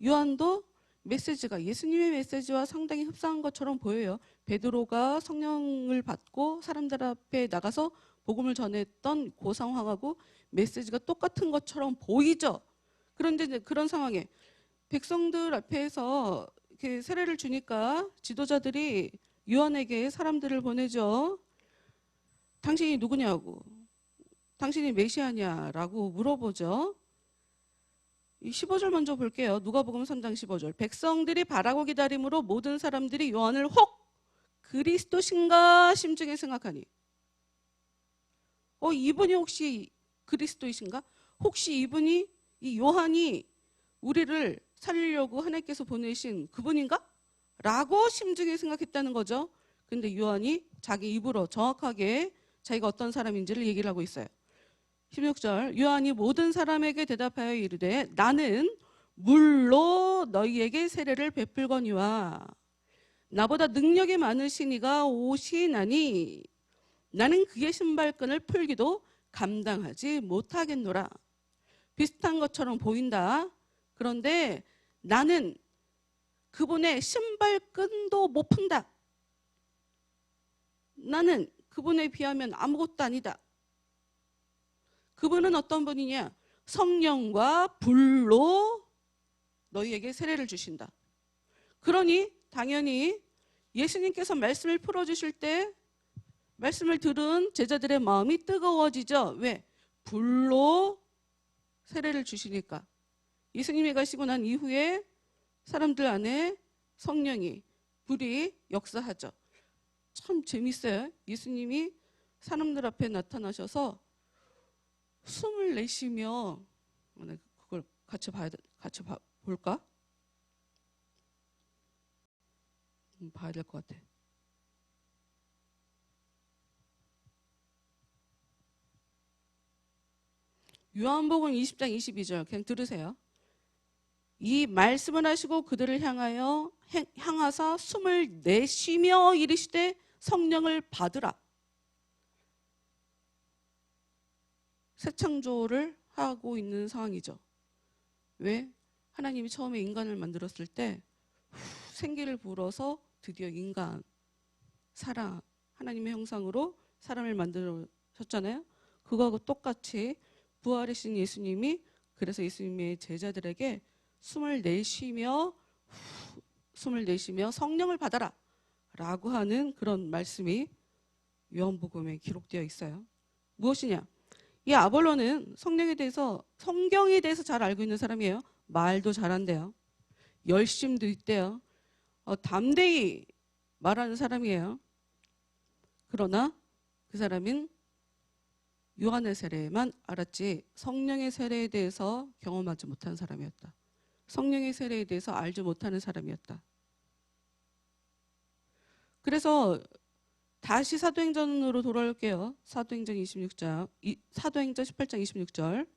요한도 메시지가 예수님의 메시지와 상당히 흡사한 것처럼 보여요. 베드로가 성령을 받고 사람들 앞에 나가서 복음을 전했던 그 상황하고 메시지가 똑같은 것처럼 보이죠. 그런데 이제 그런 상황에 백성들 앞에서 이렇게 세례를 주니까 지도자들이 요한에게 사람들을 보내죠. 당신이 누구냐고, 당신이 메시아냐라고 물어보죠. 15절 먼저 볼게요. 누가복음 3장 15절. 백성들이 바라고 기다림으로 모든 사람들이 요한을 혹 그리스도신가 심중에 생각하니. 이분이 혹시 그리스도이신가? 혹시 이분이, 이 요한이 우리를 살리려고 하나님께서 보내신 그분인가? 라고 심중에 생각했다는 거죠. 근데 요한이 자기 입으로 정확하게 자기가 어떤 사람인지를 얘기를 하고 있어요. 16절. 요한이 모든 사람에게 대답하여 이르되 나는 물로 너희에게 세례를 베풀거니와 나보다 능력이 많으신 이가 오시나니 나는 그의 신발끈을 풀기도 감당하지 못하겠노라. 비슷한 것처럼 보인다. 그런데 나는 그분의 신발끈도 못 푼다. 나는 그분에 비하면 아무것도 아니다. 그분은 어떤 분이냐? 성령과 불로 너희에게 세례를 주신다. 그러니 당연히 예수님께서 말씀을 풀어주실 때 말씀을 들은 제자들의 마음이 뜨거워지죠. 왜? 불로 세례를 주시니까. 예수님이 가시고 난 이후에 사람들 안에 성령이, 불이 역사하죠. 참 재밌어요. 예수님이 사람들 앞에 나타나셔서 숨을 내쉬며, 그걸 같이 볼까? 봐야 될 것 같아. 요한복음 20장 22절 그냥 들으세요. 이 말씀을 하시고 그들을 향하사 숨을 내쉬며 이르시되 성령을 받으라. 새 창조를 하고 있는 상황이죠. 왜? 하나님이 처음에 인간을 만들었을 때 생기를 불어서 드디어 인간, 사람, 하나님의 형상으로 사람을 만들었잖아요. 그거하고 똑같이 부활하신 예수님이, 그래서 예수님의 제자들에게 숨을 내쉬며 성령을 받아라 라고 하는 그런 말씀이 요한복음에 기록되어 있어요. 무엇이냐? 이 아볼로는 성경에 대해서 잘 알고 있는 사람이에요. 말도 잘한대요. 열심도 있대요. 담대히 말하는 사람이에요. 그러나 그 사람은 요한의 세례만 알았지 성령의 세례에 대해서 경험하지 못한 사람이었다. 성령의 세례에 대해서 알지 못하는 사람이었다. 그래서 다시 사도행전으로 돌아올게요. 사도행전 18장 26절.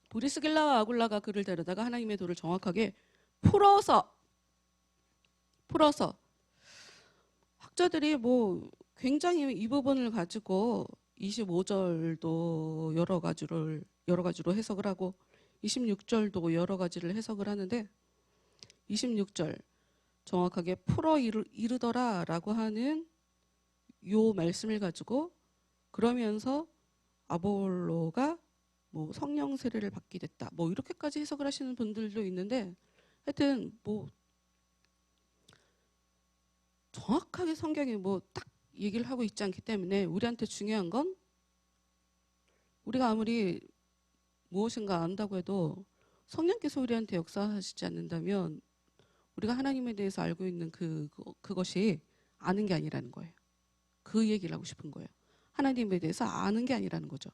브리스길라와 아굴라가 그를 데려다가 하나님의 도를 정확하게 풀어서 학자들이 굉장히 이 부분을 가지고 25절도 여러 가지로 해석을 하고 26절도 여러 가지를 해석을 하는데 26절 정확하게 풀어 이르더라라고 하는 요 말씀을 가지고 그러면서 아볼로가 성령 세례를 받게 됐다. 이렇게까지 해석을 하시는 분들도 있는데 하여튼 정확하게 성경에 딱 얘기를 하고 있지 않기 때문에 우리한테 중요한 건 우리가 아무리 무엇인가 안다고 해도 성령께서 우리한테 역사하시지 않는다면 우리가 하나님에 대해서 알고 있는 그것이 아는 게 아니라는 거예요. 그 얘기를 하고 싶은 거예요. 하나님에 대해서 아는 게 아니라는 거죠.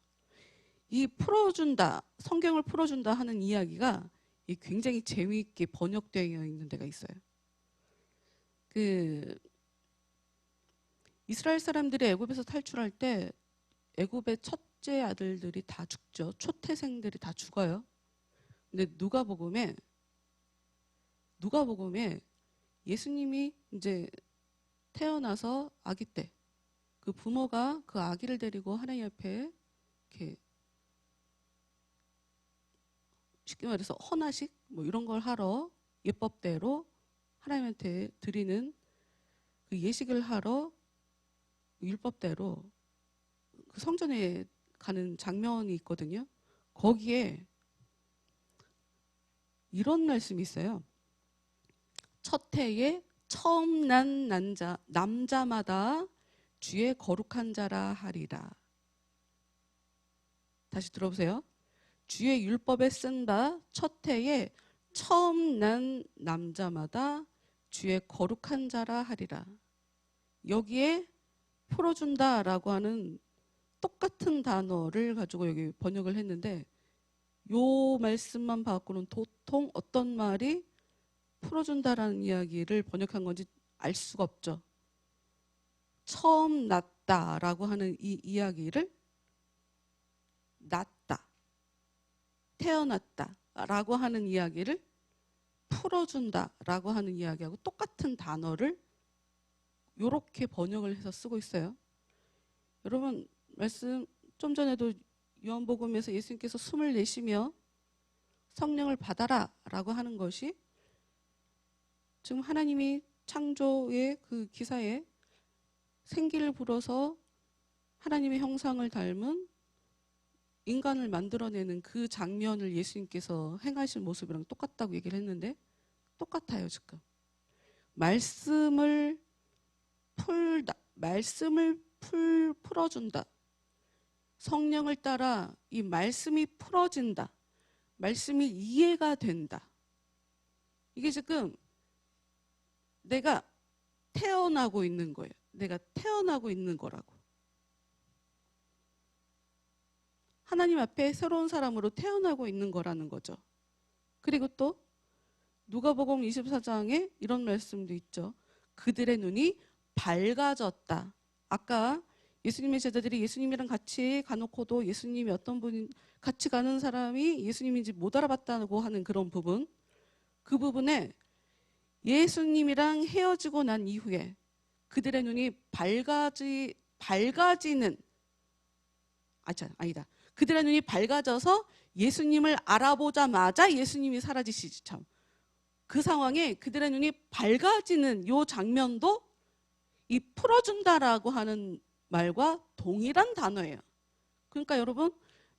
이 성경을 풀어준다 하는 이야기가 굉장히 재미있게 번역되어 있는 데가 있어요. 이스라엘 사람들이 애굽에서 탈출할 때 애굽의 첫째 아들들이 다 죽죠. 초태생들이 다 죽어요. 근데 누가복음에 예수님이 이제 태어나서 아기 때 그 부모가 그 아기를 데리고 하나님 앞에 이렇게 쉽게 말해서 헌화식 이런 걸 하러 예법대로 하나님한테 드리는 그 예식을 하러 율법대로 그 성전에 가는 장면이 있거든요. 거기에 이런 말씀이 있어요. 첫 해에 처음 난 남자마다 주의 거룩한 자라 하리라. 다시 들어보세요. 주의 율법에 쓴 바 첫 해에 처음 난 남자마다 주의 거룩한 자라 하리라. 여기에 풀어준다라고 하는 똑같은 단어를 가지고 여기 번역을 했는데 요 말씀만 봐갖고는 도통 어떤 말이 풀어준다라는 이야기를 번역한 건지 알 수가 없죠. 처음 났다라고 하는 이 이야기를 났다, 태어났다라고 하는 이야기를 풀어준다라고 하는 이야기하고 똑같은 단어를 이렇게 번역을 해서 쓰고 있어요. 여러분 말씀 좀 전에도 요한복음에서 예수님께서 숨을 내쉬며 성령을 받아라라고 하는 것이 지금 하나님이 창조의 그 기사에 생기를 불어서 하나님의 형상을 닮은 인간을 만들어내는 그 장면을 예수님께서 행하신 모습이랑 똑같다고 얘기를 했는데 똑같아요 지금. 말씀을 풀어준다. 성령을 따라 이 말씀이 풀어진다. 말씀이 이해가 된다. 이게 지금 내가 태어나고 있는 거예요. 내가 태어나고 있는 거라고. 하나님 앞에 새로운 사람으로 태어나고 있는 거라는 거죠. 그리고 또 누가복음 24장에 이런 말씀도 있죠. 그들의 눈이 밝아졌다. 아까 예수님의 제자들이 예수님이랑 같이 가놓고도 예수님이 어떤 분, 같이 가는 사람이 예수님인지 못 알아봤다고 하는 그런 부분, 그 부분에 예수님이랑 헤어지고 난 이후에 그들의 눈이 밝아지는, 아니다. 그들의 눈이 밝아져서 예수님을 알아보자마자 예수님이 사라지시지 참. 그 상황에 그들의 눈이 밝아지는 요 장면도 이 풀어준다라고 하는 말과 동일한 단어예요. 그러니까 여러분,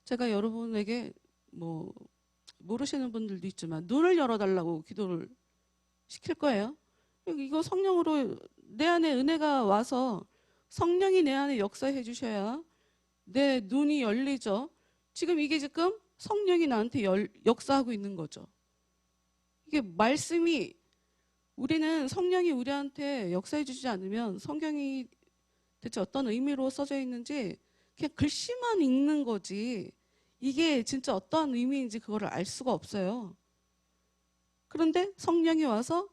제가 여러분에게 뭐 모르시는 분들도 있지만 눈을 열어달라고 기도를 시킬 거예요. 이거 성령으로 내 안에 은혜가 와서 성령이 내 안에 역사해 주셔야 내 눈이 열리죠. 지금 이게 지금 성령이 나한테 역사하고 있는 거죠. 이게 말씀이, 우리는 성령이 우리한테 역사해 주지 않으면 성경이 대체 어떤 의미로 써져 있는지 그냥 글씨만 읽는 거지 이게 진짜 어떠한 의미인지 그거를 알 수가 없어요. 그런데 성령이 와서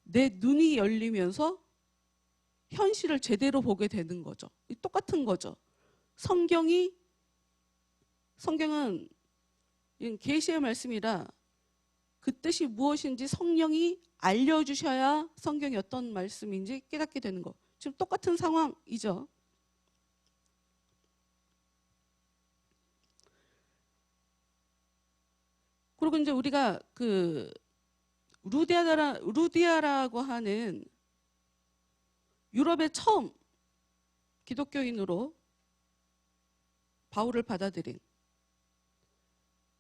내 눈이 열리면서 현실을 제대로 보게 되는 거죠. 똑같은 거죠. 성경은 계시의 말씀이라 그 뜻이 무엇인지 성령이 알려주셔야 성경이 어떤 말씀인지 깨닫게 되는 거. 지금 똑같은 상황이죠. 그리고 이제 우리가 그 루디아라고 하는 유럽의 처음 기독교인으로 바울을 받아들인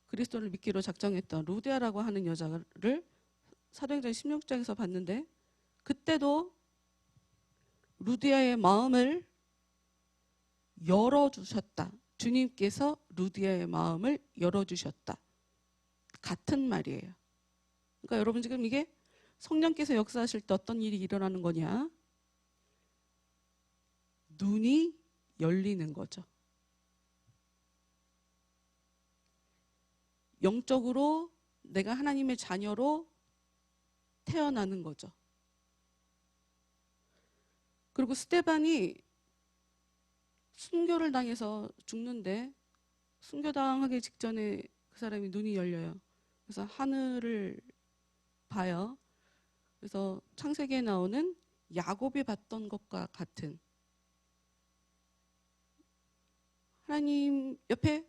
그리스도를 믿기로 작정했던 루디아라고 하는 여자를 사도행전 16장에서 봤는데, 그때도 루디아의 마음을 열어주셨다. 주님께서 루디아의 마음을 열어주셨다. 같은 말이에요. 그러니까 여러분 지금 이게 성령께서 역사하실 때 어떤 일이 일어나는 거냐? 눈이 열리는 거죠. 영적으로 내가 하나님의 자녀로 태어나는 거죠. 그리고 스데반이 순교를 당해서 죽는데 순교당하기 직전에 그 사람이 눈이 열려요. 그래서 하늘을 봐요. 그래서 창세기에 나오는 야곱이 봤던 것과 같은, 하나님 옆에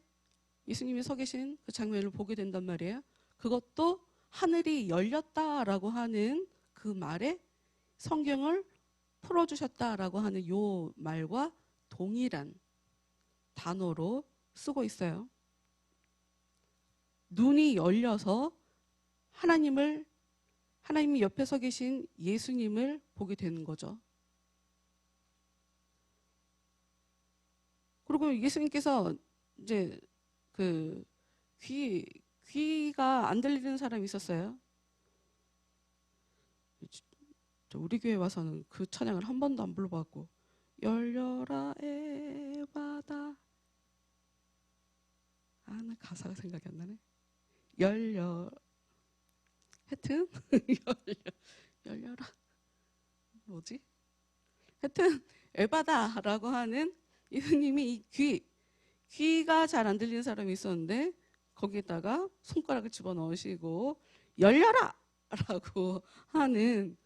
예수님이 서 계신 그 장면을 보게 된단 말이에요. 그것도 하늘이 열렸다라고 하는 그 말에 성경을 풀어주셨다라고 하는 요 말과 동일한 단어로 쓰고 있어요. 눈이 열려서 하나님이 옆에 서 계신 예수님을 보게 되는 거죠. 그리고 예수님께서 이제 그 귀가 안 들리는 사람이 있었어요. 우리 교회 와서는 그 찬양을 한 번도 안 불러봤고, 열려라 에바다, 나 가사가 생각이 안 나네. 하여튼 열려라 뭐지? 하여튼 에바다라고 하는 예수님이 이 귀가 잘 안 들리는 사람이 있었는데 거기에다가 손가락을 집어넣으시고 열려라! 라고 하는,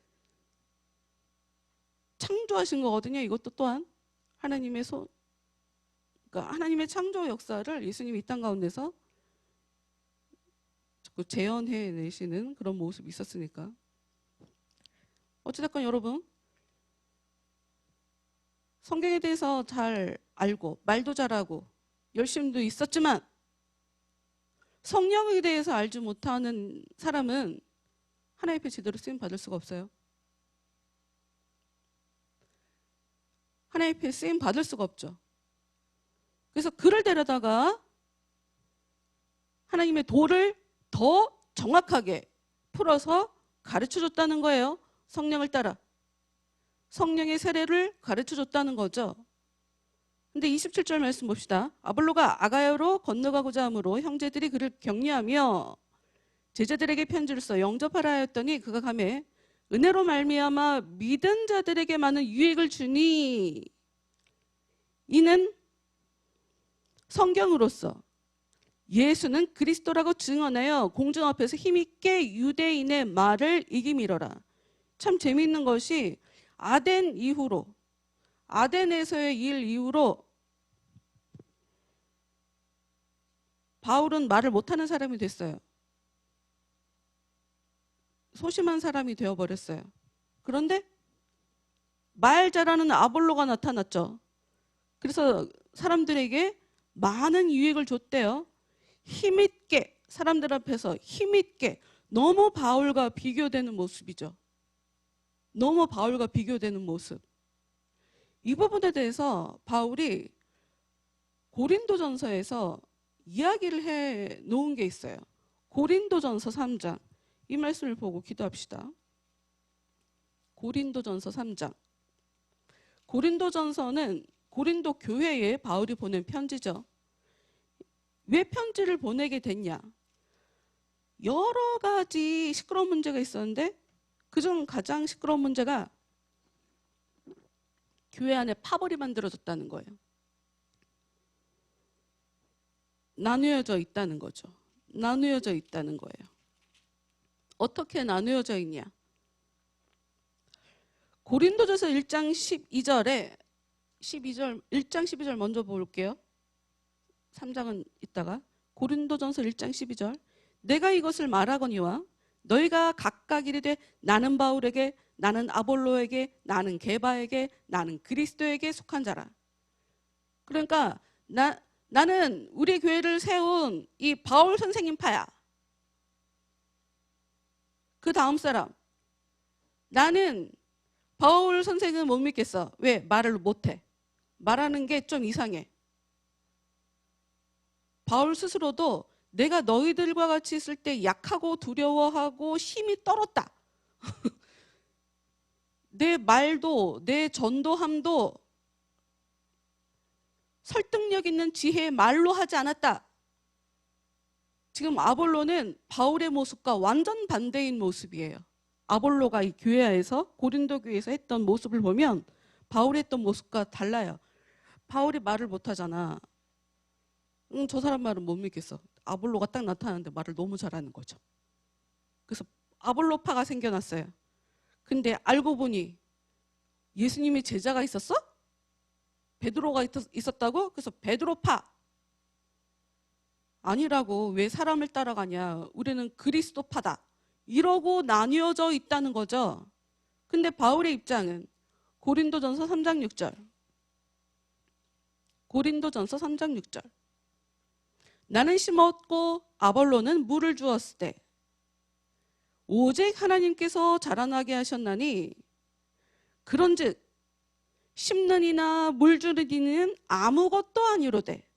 창조하신 거거든요. 이것도 또한 하나님의 그러니까 하나님의 창조 역사를 예수님이 이 땅 가운데서 자꾸 재현해 내시는 그런 모습이 있었으니까. 어찌됐건 여러분, 성경에 대해서 잘 알고 말도 잘하고 열심도 있었지만 성령에 대해서 알지 못하는 사람은 하나님 앞에 제대로 쓰임 받을 수가 없어요. 하나님 앞에 쓰임 받을 수가 없죠. 그래서 그를 데려다가 하나님의 도를 더 정확하게 풀어서 가르쳐줬다는 거예요. 성령을 따라. 성령의 세례를 가르쳐줬다는 거죠. 근데 27절 말씀 봅시다. 아볼로가 아가야로 건너가고자 하므로 형제들이 그를 격려하며 제자들에게 편지를 써 영접하라 하였더니 그가 가매 은혜로 말미암아 믿은 자들에게 많은 유익을 주니 이는 성경으로서 예수는 그리스도라고 증언하여 공중 앞에서 힘있게 유대인의 말을 이기미러라. 참 재미있는 것이 아덴에서의 일 이후로 바울은 말을 못하는 사람이 됐어요. 소심한 사람이 되어버렸어요. 그런데 말 잘하는 아볼로가 나타났죠. 그래서 사람들에게 많은 유익을 줬대요. 힘있게, 사람들 앞에서 힘있게, 너무 바울과 비교되는 모습이죠. 너무 바울과 비교되는 모습. 이 부분에 대해서 바울이 고린도전서에서 이야기를 해 놓은 게 있어요. 고린도전서 3장. 이 말씀을 보고 기도합시다. 고린도전서 3장. 고린도전서는 고린도 교회에 바울이 보낸 편지죠. 왜 편지를 보내게 됐냐? 여러 가지 시끄러운 문제가 있었는데 그중 가장 시끄러운 문제가 교회 안에 파벌이 만들어졌다는 거예요. 나누어져 있다는 거죠. 나누어져 있다는 거예요. 어떻게 나누어져 있냐? 고린도전서 1장 12절 1장 12절 먼저 볼게요. 3장은 이따가. 고린도전서 1장 12절. 내가 이것을 말하거니와 너희가 각각 이르되 나는 바울에게, 나는 아볼로에게, 나는 게바에게, 나는 그리스도에게 속한 자라. 그러니까 나는 우리 교회를 세운 이 바울 선생님 파야. 그 다음 사람. 나는 바울 선생은 못 믿겠어. 왜? 말을 못해. 말하는 게 좀 이상해. 바울 스스로도 내가 너희들과 같이 있을 때 약하고 두려워하고 힘이 떨었다. 내 말도 내 전도함도 설득력 있는 지혜의 말로 하지 않았다. 지금 아볼로는 바울의 모습과 완전 반대인 모습이에요. 아볼로가 이 교회에서 고린도 교회에서 했던 모습을 보면 바울이 했던 모습과 달라요. 바울이 말을 못하잖아. 저 사람 말은 못 믿겠어. 아볼로가 딱 나타나는데 말을 너무 잘하는 거죠. 그래서 아볼로파가 생겨났어요. 근데 알고 보니 예수님의 제자가 있었어? 베드로가 있었다고? 그래서 베드로파. 아니라고. 왜 사람을 따라가냐. 우리는 그리스도파다. 이러고 나뉘어져 있다는 거죠. 근데 바울의 입장은 고린도전서 3장 6절. 고린도전서 3장 6절. 나는 심었고 아볼로는 물을 주었을 때 오직 하나님께서 자라나게 하셨나니 그런즉 심는 이나 물 주는 이는 아무것도 아니로되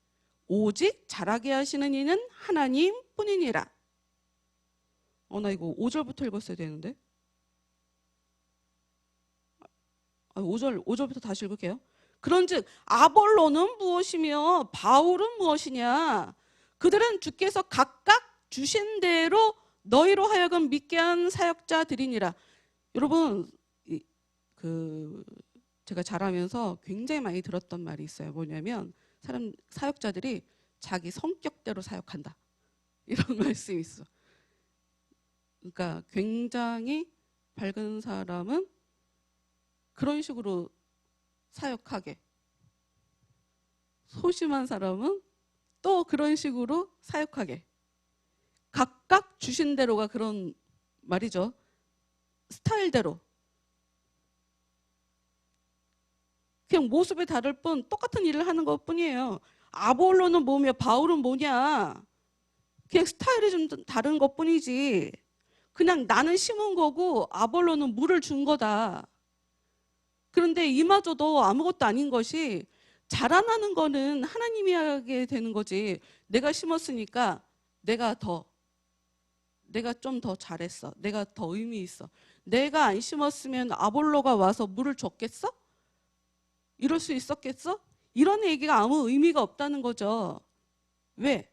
오직 자라게 하시는 이는 하나님뿐이니라. 나 이거 5절부터 읽었어야 되는데. 5절부터 다시 읽을게요. 그런즉 아볼로는 무엇이며 바울은 무엇이냐? 그들은 주께서 각각 주신 대로 너희로 하여금 믿게 한 사역자들이니라. 여러분, 제가 자라면서 굉장히 많이 들었던 말이 있어요. 뭐냐면 사역자들이 자기 성격대로 사역한다. 이런 말씀이 있어. 그러니까 굉장히 밝은 사람은 그런 식으로 사역하게, 소심한 사람은 또 그런 식으로 사역하게. 각각 주신 대로가 그런 말이죠. 스타일대로. 그냥 모습이 다를 뿐 똑같은 일을 하는 것 뿐이에요. 아볼로는 뭐며 바울은 뭐냐. 그냥 스타일이 좀 다른 것 뿐이지. 그냥 나는 심은 거고 아볼로는 물을 준 거다. 그런데 이마저도 아무것도 아닌 것이 자라나는 거는 하나님이 하게 되는 거지. 내가 심었으니까 내가 좀 더 잘했어. 내가 더 의미 있어. 내가 안 심었으면 아볼로가 와서 물을 줬겠어? 이럴 수 있었겠어? 이런 얘기가 아무 의미가 없다는 거죠. 왜?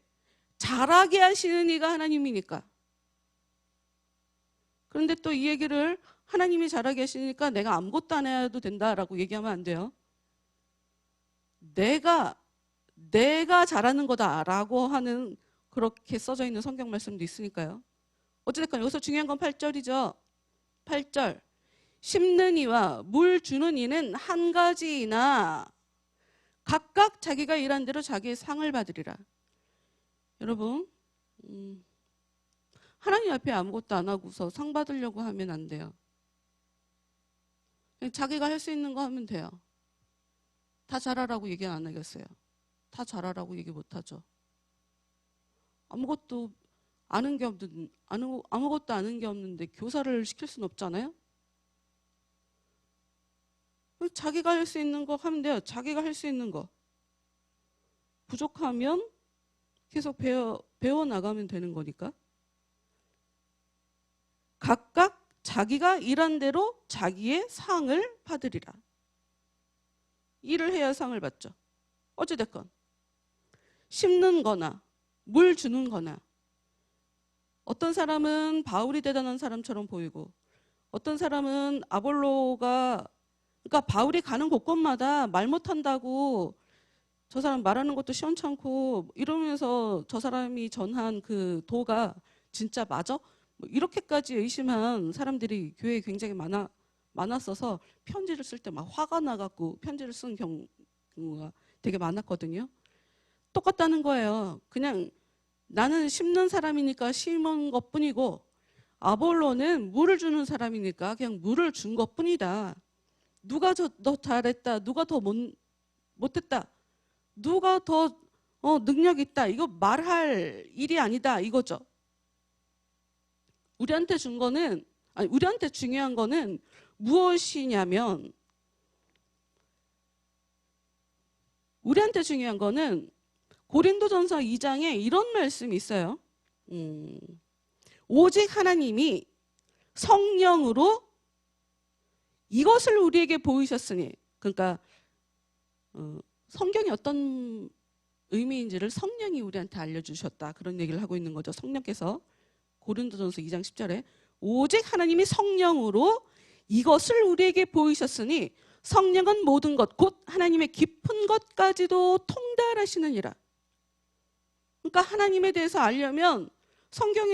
자라게 하시는 이가 하나님이니까. 그런데 또 이 얘기를 하나님이 자라게 하시니까 내가 아무것도 안 해도 된다라고 얘기하면 안 돼요. 내가 잘하는 거다라고 하는 그렇게 써져 있는 성경 말씀도 있으니까요. 어쨌든 여기서 중요한 건 8절이죠. 8절. 심는 이와 물 주는 이는 한 가지이나 각각 자기가 일한 대로 자기의 상을 받으리라. 여러분, 하나님 앞에 아무것도 안 하고서 상 받으려고 하면 안 돼요. 자기가 할 수 있는 거 하면 돼요. 다 잘하라고 얘기 안 하겠어요. 다 잘하라고 얘기 못 하죠. 아무것도 아는 게 없는데 교사를 시킬 수는 없잖아요. 자기가 할 수 있는 거 하면 돼요. 자기가 할 수 있는 거. 부족하면 계속 배워 나가면 되는 거니까. 각각 자기가 일한 대로 자기의 상을 받으리라. 일을 해야 상을 받죠. 어찌됐건 심는 거나 물 주는 거나, 어떤 사람은 바울이 대단한 사람처럼 보이고 어떤 사람은 아볼로가, 그러니까 바울이 가는 곳곳마다 말 못한다고 저 사람 말하는 것도 시원찮고 이러면서 저 사람이 전한 그 도가 진짜 맞아? 뭐 이렇게까지 의심한 사람들이 교회에 굉장히 많았어서 편지를 쓸 때 막 화가 나갖고 편지를 쓴 경우가 되게 많았거든요. 똑같다는 거예요. 그냥 나는 심는 사람이니까 심은 것뿐이고 아볼로는 물을 주는 사람이니까 그냥 물을 준 것뿐이다. 누가 더 잘했다, 누가 더 못했다, 누가 더 능력 있다, 이거 말할 일이 아니다 이거죠. 우리한테 중요한 거는 무엇이냐면, 우리한테 중요한 거는 고린도전서 2장에 이런 말씀이 있어요. 오직 하나님이 성령으로 이것을 우리에게 보이셨으니, 그러니까 성경이 어떤 의미인지를 성령이 우리한테 알려주셨다, 그런 얘기를 하고 있는 거죠. 성령께서 고린도전서 2장 10절에 오직 하나님이 성령으로 이것을 우리에게 보이셨으니 성령은 모든 것 곧 하나님의 깊은 것까지도 통달하시느니라. 그러니까 하나님에 대해서 알려면 성경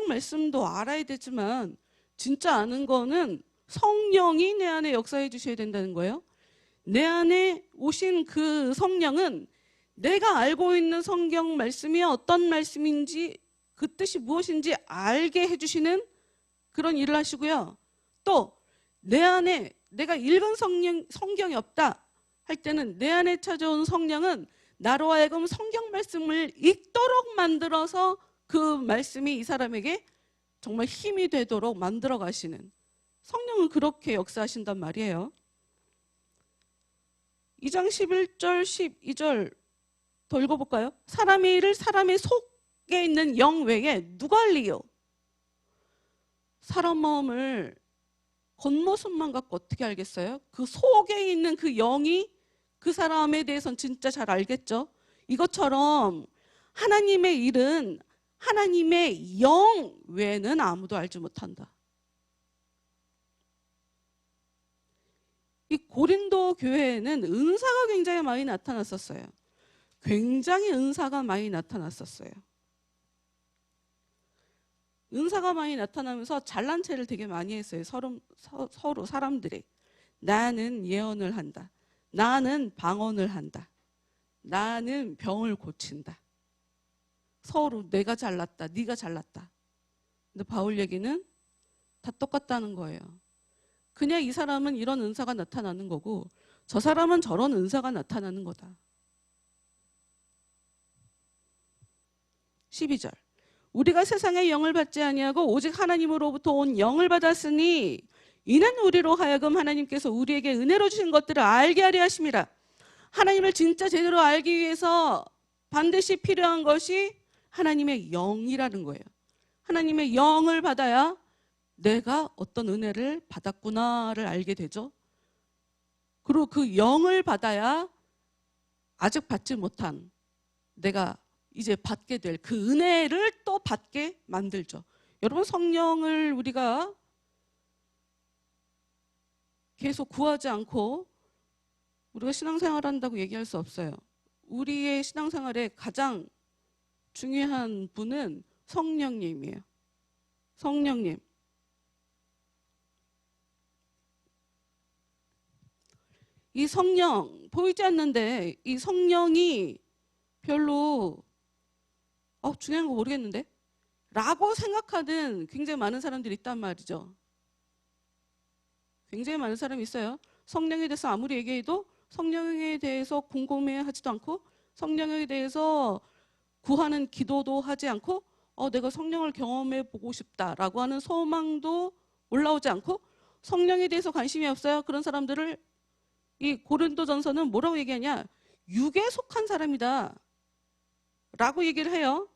말씀도 알아야 되지만 진짜 아는 거는 성령이 내 안에 역사해 주셔야 된다는 거예요. 내 안에 오신 그 성령은 내가 알고 있는 성경 말씀이 어떤 말씀인지, 그 뜻이 무엇인지 알게 해주시는 그런 일을 하시고요. 또 내 안에 내가 읽은 성경이 없다 할 때는 내 안에 찾아온 성령은 나로 하여금 성경 말씀을 읽도록 만들어서 그 말씀이 이 사람에게 정말 힘이 되도록 만들어 가시는, 성령은 그렇게 역사하신단 말이에요. 2장 11절 12절 더 읽어볼까요? 사람의 일을 사람의 속에 있는 영 외에 누가 알리요? 사람 마음을 겉모습만 갖고 어떻게 알겠어요? 그 속에 있는 그 영이 그 사람에 대해서는 진짜 잘 알겠죠. 이것처럼 하나님의 일은 하나님의 영 외에는 아무도 알지 못한다. 이 고린도 교회에는 은사가 굉장히 많이 나타났었어요. 굉장히 은사가 많이 나타났었어요. 은사가 많이 나타나면서 잘난 체를 되게 많이 했어요. 서로 사람들이. 나는 예언을 한다. 나는 방언을 한다. 나는 병을 고친다. 서로 내가 잘났다, 네가 잘났다. 근데 바울 얘기는 다 똑같다는 거예요. 그냥 이 사람은 이런 은사가 나타나는 거고 저 사람은 저런 은사가 나타나는 거다. 12절. 우리가 세상의 영을 받지 아니하고 오직 하나님으로부터 온 영을 받았으니 이는 우리로 하여금 하나님께서 우리에게 은혜로 주신 것들을 알게 하려 하심이라. 하나님을 진짜 제대로 알기 위해서 반드시 필요한 것이 하나님의 영이라는 거예요. 하나님의 영을 받아야 내가 어떤 은혜를 받았구나를 알게 되죠. 그리고 그 영을 받아야 아직 받지 못한 내가 이제 받게 될 그 은혜를 또 받게 만들죠. 여러분, 성령을 우리가 계속 구하지 않고 우리가 신앙생활 한다고 얘기할 수 없어요. 우리의 신앙생활에 가장 중요한 분은 성령님이에요. 성령님. 이 성령, 보이지 않는데 이 성령이 별로 중요한 거 모르겠는데? 라고 생각하는 굉장히 많은 사람들이 있단 말이죠. 굉장히 많은 사람이 있어요. 성령에 대해서 아무리 얘기해도 성령에 대해서 궁금해하지도 않고 성령에 대해서 구하는 기도도 하지 않고 내가 성령을 경험해 보고 싶다라고 하는 소망도 올라오지 않고 성령에 대해서 관심이 없어요. 그런 사람들을 이 고린도전서는 뭐라고 얘기하냐? 육에 속한 사람이다 라고 얘기를 해요.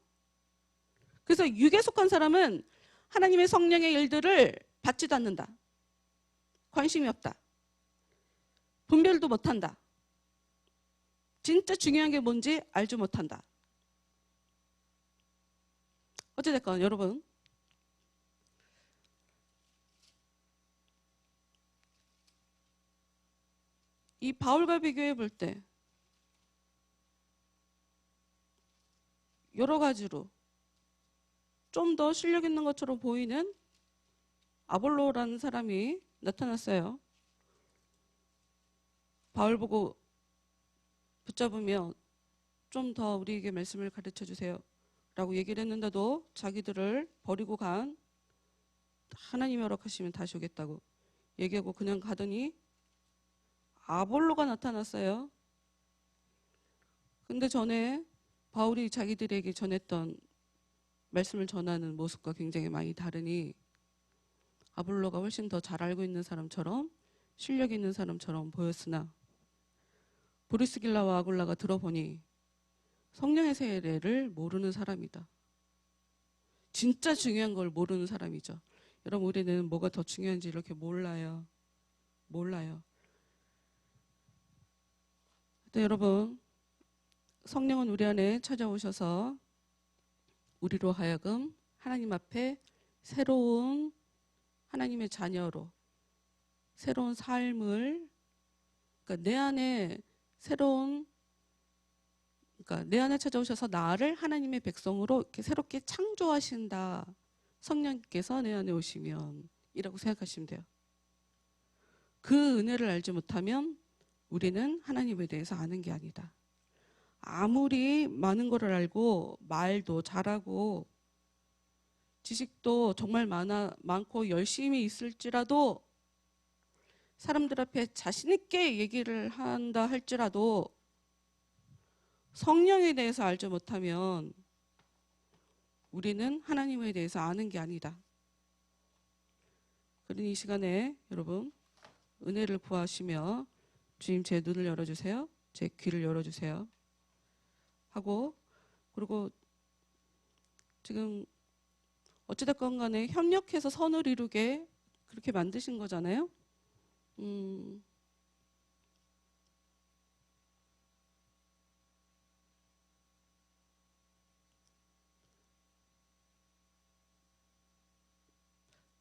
그래서 육에 속한 사람은 하나님의 성령의 일들을 받지도 않는다. 관심이 없다. 분별도 못한다. 진짜 중요한 게 뭔지 알지 못한다. 어찌됐건 여러분, 이 바울과 비교해 볼 때 여러 가지로 좀 더 실력 있는 것처럼 보이는 아볼로라는 사람이 나타났어요. 바울 보고 붙잡으며 좀 더 우리에게 말씀을 가르쳐 주세요 라고 얘기를 했는데도 자기들을 버리고 간, 하나님이 허락하시면 다시 오겠다고 얘기하고 그냥 가더니 아볼로가 나타났어요. 근데 전에 바울이 자기들에게 전했던 말씀을 전하는 모습과 굉장히 많이 다르니 아볼로가 훨씬 더 잘 알고 있는 사람처럼 실력 있는 사람처럼 보였으나 브리스길라와 아굴라가 들어보니 성령의 세례를 모르는 사람이다. 진짜 중요한 걸 모르는 사람이죠. 여러분, 우리는 뭐가 더 중요한지 이렇게 몰라요. 근데 여러분, 성령은 우리 안에 찾아오셔서 우리로 하여금 하나님 앞에 새로운 하나님의 자녀로 새로운 삶을, 그러니까 내 안에 찾아오셔서 나를 하나님의 백성으로 이렇게 새롭게 창조하신다. 성령께서 내 안에 오시면 이라고 생각하시면 돼요. 그 은혜를 알지 못하면 우리는 하나님에 대해서 아는 게 아니다. 아무리 많은 거를 알고 말도 잘하고 지식도 정말 많고 열심히 있을지라도 사람들 앞에 자신 있게 얘기를 한다 할지라도 성령에 대해서 알지 못하면 우리는 하나님에 대해서 아는 게 아니다. 그러니 이 시간에 여러분 은혜를 구하시며 주님 제 눈을 열어주세요. 제 귀를 열어주세요. 하고 그리고 지금 어찌됐건 간에 협력해서 선을 이루게 그렇게 만드신 거잖아요.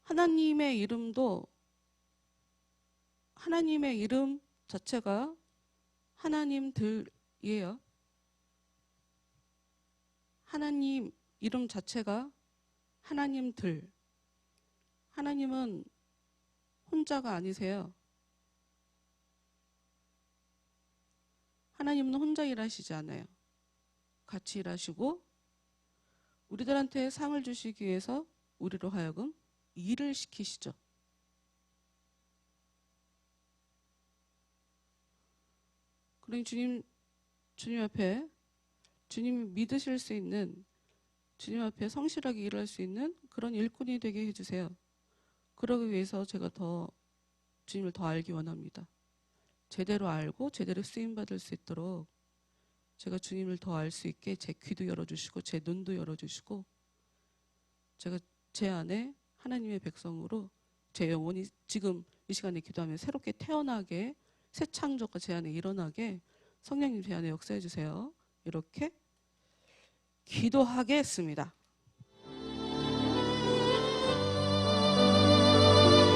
하나님의 이름도 하나님의 이름 자체가 하나님들이에요. 하나님 이름 자체가 하나님들. 하나님은 혼자가 아니세요. 하나님은 혼자 일하시지 않아요. 같이 일하시고 우리들한테 상을 주시기 위해서 우리로 하여금 일을 시키시죠. 그러니 주님 앞에 주님이 믿으실 수 있는, 주님 앞에 성실하게 일할 수 있는 그런 일꾼이 되게 해주세요. 그러기 위해서 제가 더 주님을 더 알기 원합니다. 제대로 알고 제대로 쓰임받을 수 있도록 제가 주님을 더 알 수 있게 제 귀도 열어주시고 제 눈도 열어주시고 제가 제 안에 하나님의 백성으로 제 영혼이 지금 이 시간에 기도하면 새롭게 태어나게 새 창조가 제 안에 일어나게 성령님 제 안에 역사해 주세요. 이렇게 기도하겠습니다.